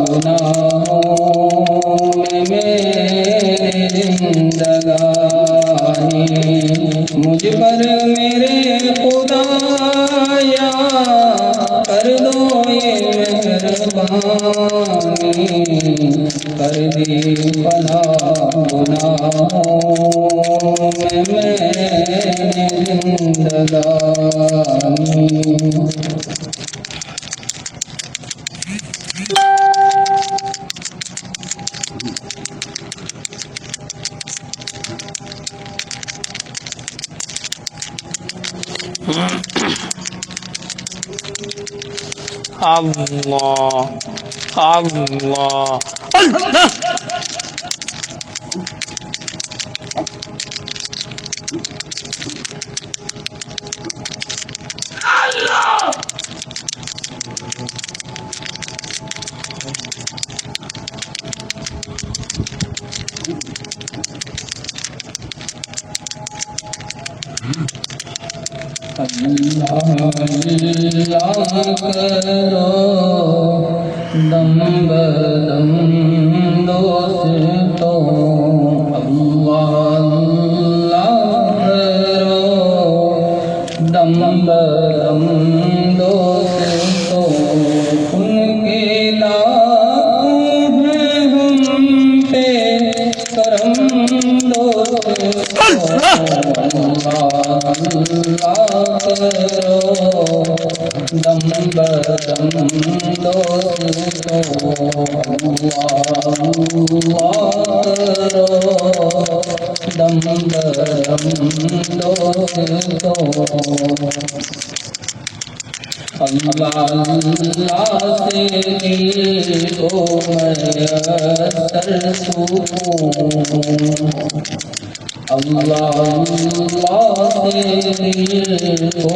گناہوں میں میری زندگانی، مجھ پر میرے خدایا کر دو یہ مہربانی۔ کر دی فنا گناہوں میں میری زندگانی۔ اللہ اللہ اللہ۔ اللہ کرو دم بدم دوستوں، اللہ کرو دم بدم دوستوں، ان کے لاکھوں ہیں ہم پہ کرم دوستوں، دم بدم دوستوں، دم بدم دوستوں، اللہ سے دل کو میسر سکون، اللہ سے دل کو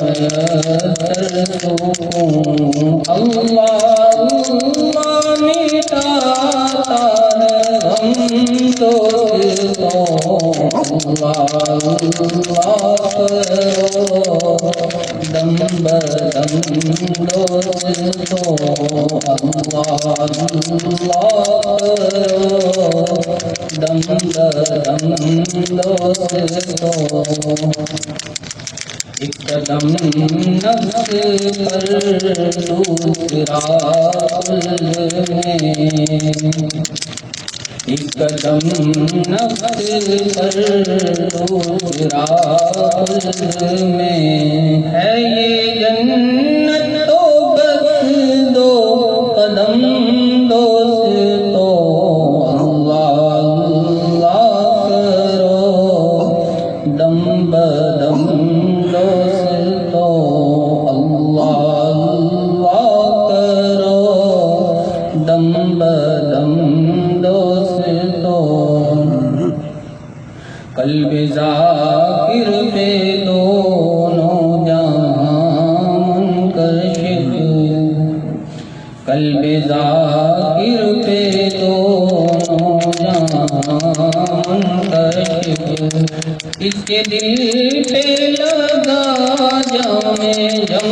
میسر سکون، اللہ مٹاتا ہے غم دوستوں، اللہ کرو دم بدم دوستوں، اللہ دم بدم دوستوں، ایک قدم نفس پر دوسرا قلب میں، ایک قدم نفس پر دوسرا قلب میں، ہے یہ جنت تو بس دو قدم دوستوں، اللہ کرو دم بدم دوستوں، اللہ کرو دم بدم دوستوں، قلب ذاکر پہ دونوں جہاں منکشف قلب ذاکر پہ دونوں جہاں منتشر، اس کے دل پہ لگا جام جم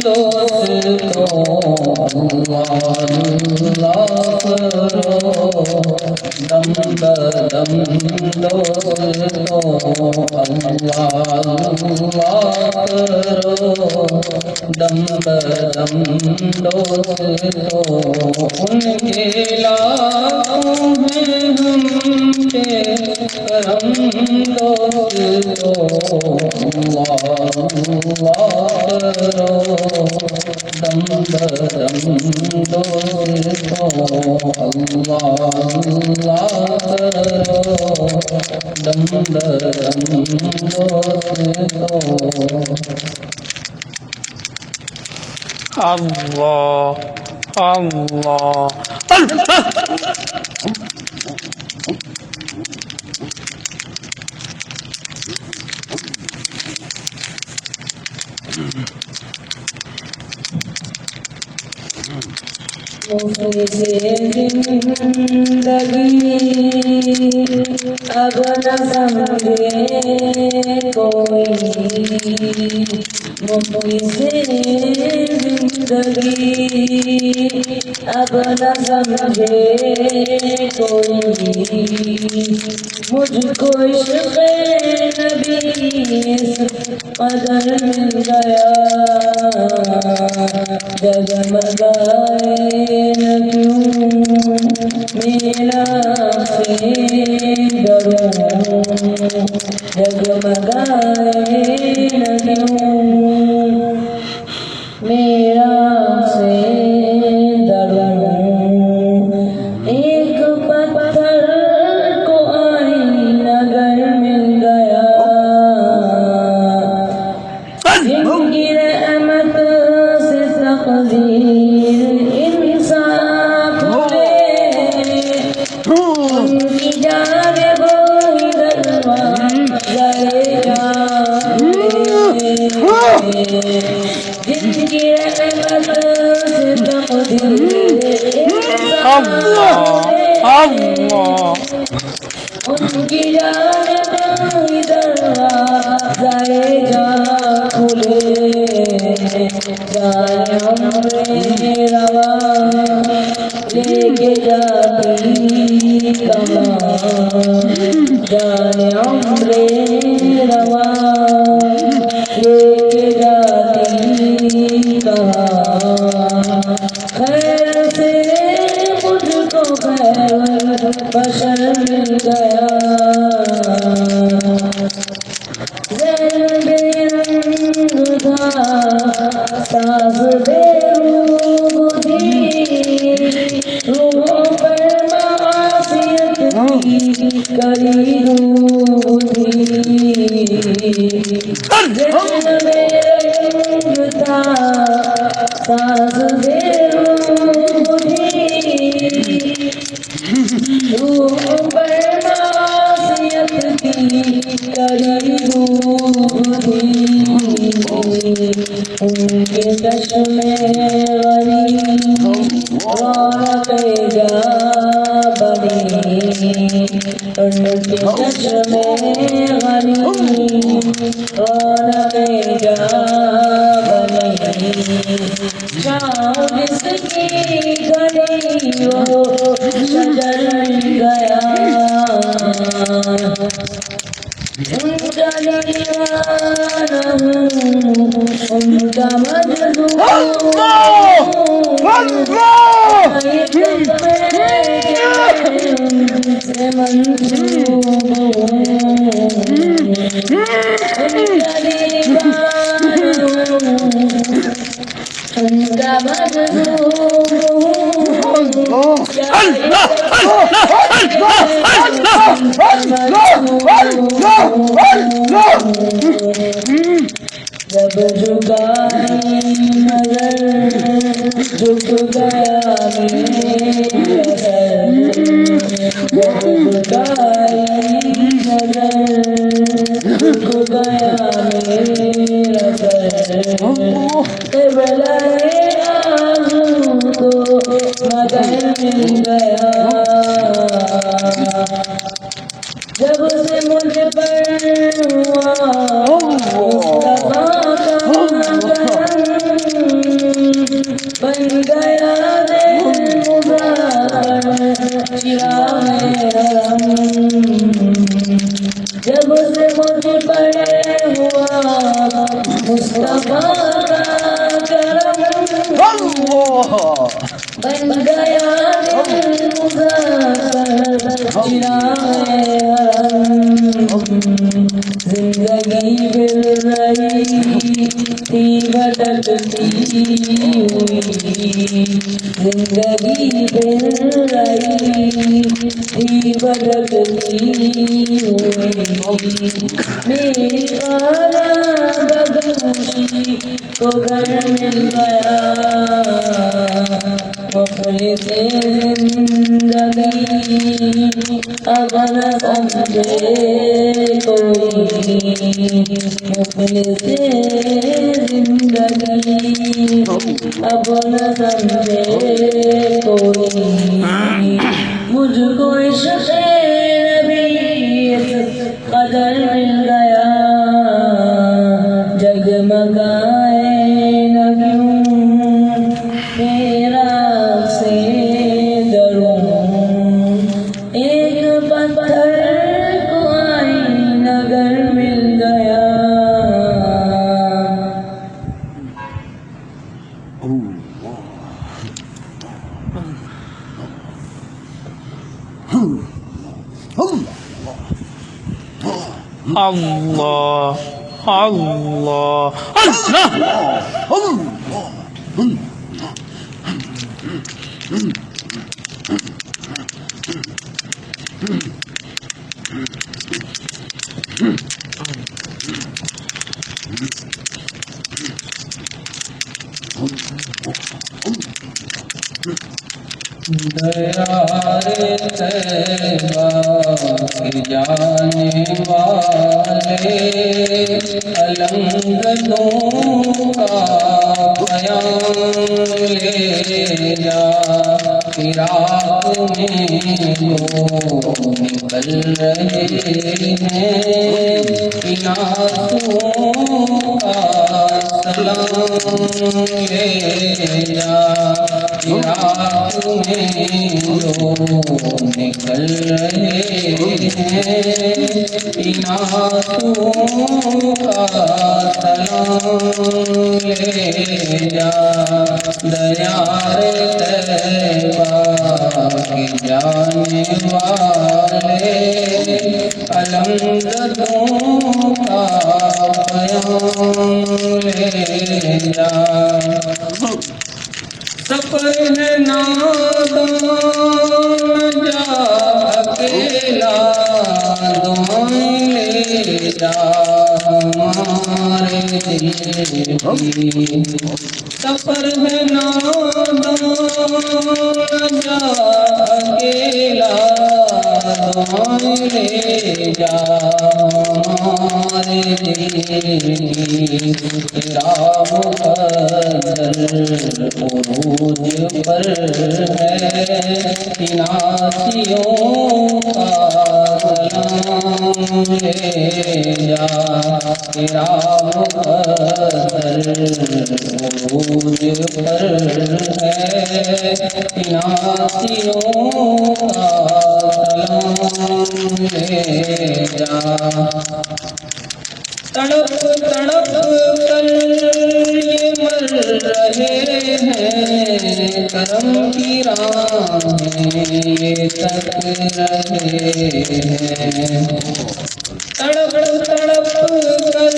دوستوں، اللہ اللہ کرو دم بدم دوستوں، اللہ اللہ کرو دم بدم دوستوں، ان کے لاکھوں ہیں ہم پہ کرم دوستوں، اللہ اللہ کرو دم بدم دوستوں، اللہ اللہ کرو دم بدم دوستوں۔ اللہ اللہ زندگی اب نہ سمجھے کوئی، زندگی اب نہ سمجھے کوئی، مجھ کو عشق نبی قدر مل گیا، جگمگائے نہ کیوں میرا سے دروں، جگمگائے نہ کیوں میرا سے دروں، ایک پتھر کو آئینہ گر مل گیا، جن کی رحمت سے تقدیر انصاف لے، ان کی جانب وہی دروازۂ جان لے، جن کی رحمت سے تقدیر انصاف لے، ان کی جانب وہی دروازۂ جان کھلے، جائے عمر رواں لے کے جاتی کہاں، جانے عمر رواں لے کے جاتی کہاں، خیر سے مجھ کو خیر بشر مل گیا، ساز بے روح تھی، روح پر معصیت کی کری روح تھی، ذہن میں رنگ تھا ساز بے روح تھی، روح پر معصیت کی کری روح تھی، ان کے چشم غریب رونق جا بنی، ان کے چشم غریب رونق جا بنی، شام جس کی گھڑی وہ شجر گیا، ان کا دیوانہ ہوں، ان کا مجذوب سے منسوب ہوں، ان کا دیوانہ ہوں، ان کا مجذوب ہوں، جب جھکائی نظر جھک گیا میرا سر، جب جھکائی نظر جھک گیا میرا سر، قبلۂ آزوں کو قدر مل گیا جب سے مجھ پر ہوا مصطفیٰ کا کرم بن گیا دل مبارک چراغ حرم جب سے مجھ پر ہوا مصطفیٰ کا کرم بن گیا دل مبارک چراغ زندگی مل رہی تھی بھٹکتی ہوئی زندگی مل رہی تھی بھٹکتی ہوئی میری خانہ بدوشی کو گھر مل گیا مخلص زندگی اب نہ سمجھے کوئی مخلص زندگی اب نہ سمجھے کوئی مجھ کو عشق نبی قدر مل گیا جگمگائے نہ کیوں میرا سے دروں ایک پتھر کو آئین اگر مل گیا اللہ اللہ دیار طیبہ کی جانے والے علمگدوں کا بیان لے جا فراق میں جو نکل رہے ہیں ان آنسوؤں کا سلام لے جا فراق میں جو نکل رہے ہیں ان آنسوؤں کا سلام لے جا دیار طیبہ کی جانے والے علمگدوں کا بیان لے جا سفر ہے نادان جا اکیلا دعائیں لے جا ہمارے دل کی سفر ہے نادان جا اکیلا دعائیں لے جا ہمارے دل کی تیرا مقدر عروج پر ہے ناسیوں کا سلام لے جا تیرا مقدر عروج پر ہے ناسیوں کا سلام لے جا تڑپ تڑپ کر یہ مر رہے ہیں کرم کی راہیں یہ تک رہے ہیں تڑپ تڑپ کر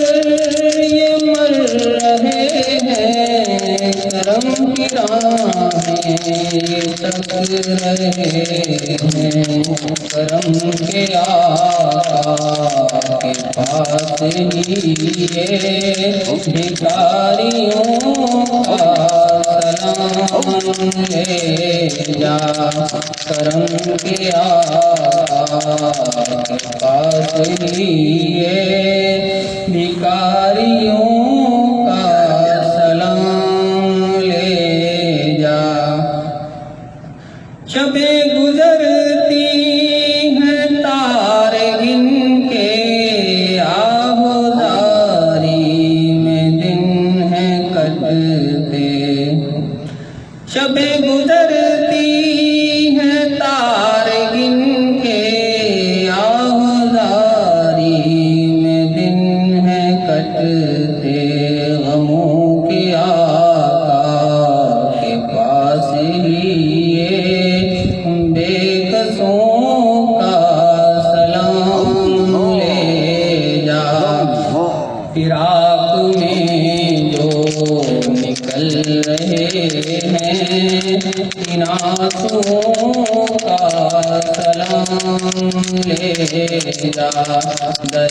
یہ مر رہے ہیں کرم کی راہیں یہ تک رہے ہیں کرم کے آقا کے پاس ہی یہ بھکاریوں کا سلام لے جا کرم کے آقا کے پاس ہی یہ بھکاریوں کا سلام لے جا شبیں گزرتی ہیں تار گن کے آہوزاری میں دن ہیں کٹتے شبیں گزرتی ہیں تار گن کے آہوزاری میں دن ہیں کٹتے غموں کے آقا کے پاس ہی بے قصوں کا سلام لے جا فراق میں جو نکل رہے ہیں ان آنسوؤں کا سلام لے جا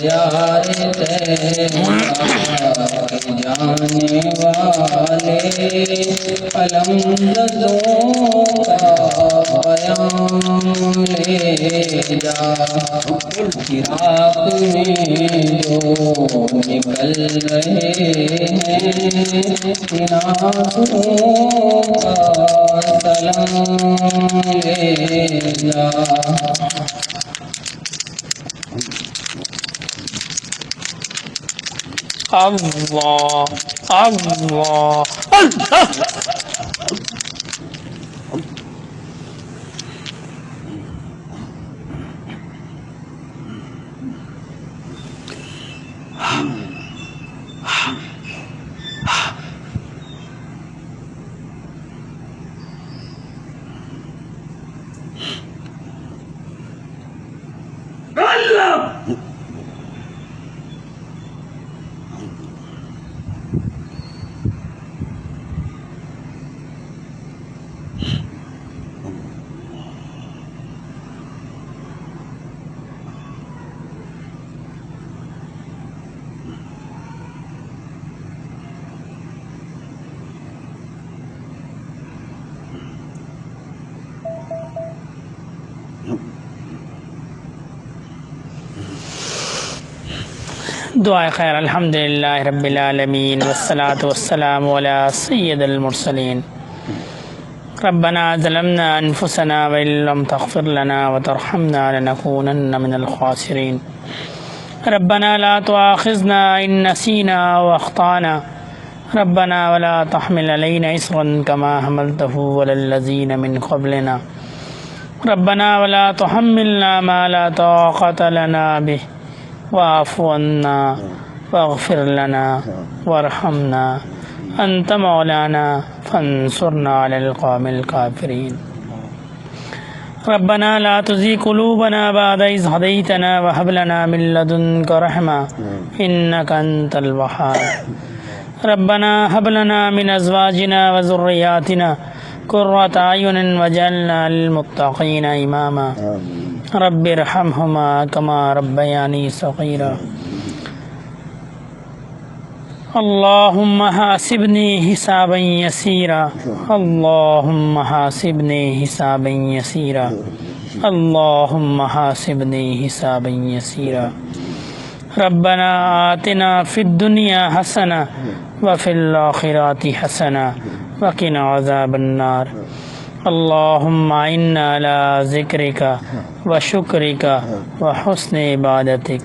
دیار تیرا کے جانے والے علمزدوں کا پیام لے جا فراق میں جو نکل رہے ہیں ان آنسوؤں کا سلام لے جا اللہ اللہ اللہ دعائے خیر الحمدللہ رب العالمین والصلاة والسلام علی سید المرسلین ربنا ظلمنا انفسنا وإن لم تغفر لنا وترحمنا لنكونن من الخاسرین ربنا لا تؤاخذنا إن نسينا واخطأنا ربنا ولا تحمل علينا إصرا كما حملته على الذين من قبلنا ربنا ولا تحملنا ما لا طاقة لنا به واعف عنا واغفر لنا وارحمنا أنت مولانا فانصرنا على القوم الكافرين ربنا لا تزغ قلوبنا بعد إذ هديتنا وهب لنا من لدنك رحمة إنك أنت الوهاب ربنا هب لنا من أزواجنا وذرياتنا قرة أعين واجعلنا للمتقين إماما رب ارحمهما كما ربياني صغيرا اللهم حاسبني حسابا يسيرا اللهم حاسبني حسابا يسيرا اللهم حاسبني حسابا يسيرا ربنا آتنا في الدنيا حسنة وفي الآخرة حسنة وقنا عذاب النار اللهم إنا على ذكرك وشكرك وحسن عبادتك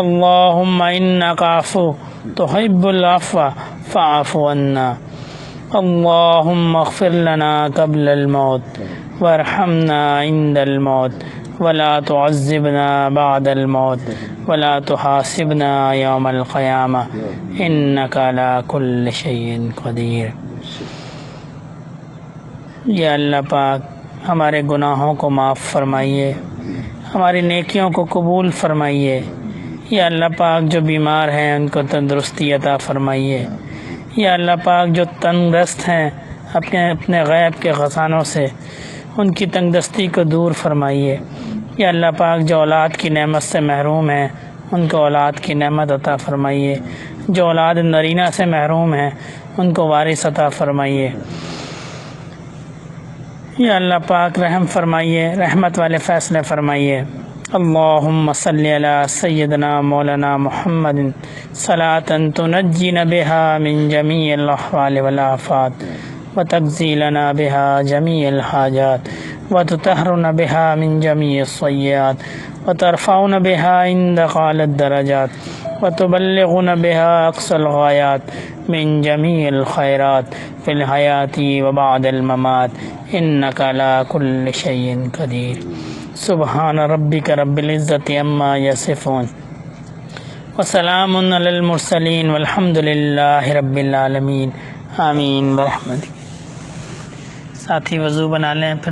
اللهم إنك عفو تحب العفو فاعف عنا اللهم اغفر لنا قبل الموت وارحمنا عند الموت ولا تعذبنا بعد الموت ولا تحاسبنا يوم القيامة إنك على كل شيء قدير یا اللہ پاک ہمارے گناہوں کو معاف فرمائیے، ہماری نیکیوں کو قبول فرمائیے۔ یا اللہ پاک جو بیمار ہیں ان کو تندرستی عطا فرمائیے۔ یا اللہ پاک جو تنگدست ہیں اپنے غیب کے خزانوں سے ان کی تنگدستی کو دور فرمائیے۔ یا اللہ پاک جو اولاد کی نعمت سے محروم ہیں ان کو اولاد کی نعمت عطا فرمائیے۔ جو اولاد نرینہ سے محروم ہیں ان کو وارث عطا فرمائیے۔ یا اللہ پاک رحم فرمائیے، رحمت والے فیصلے فرمائیے۔ اللہم صلی علی سیدنا مولانا محمد صلاۃ تنجینا بها من جمیع الاحوال والآفات وتقضی لنا بها جمیع الحاجات وتطهرنا بها من جميع السيئات وترفعنا بها عندك أعلى الدرجات وتبلغنا بها أقصى الغايات من جميع الخيرات في الحياة وبعد الممات إنك على كل شيء قدير سبحان ربك رب العزة عما يصفون وسلام على المرسلين والحمد لله رب العالمين آمین برحمتک۔ ساتھی وضو بنا لیں پھر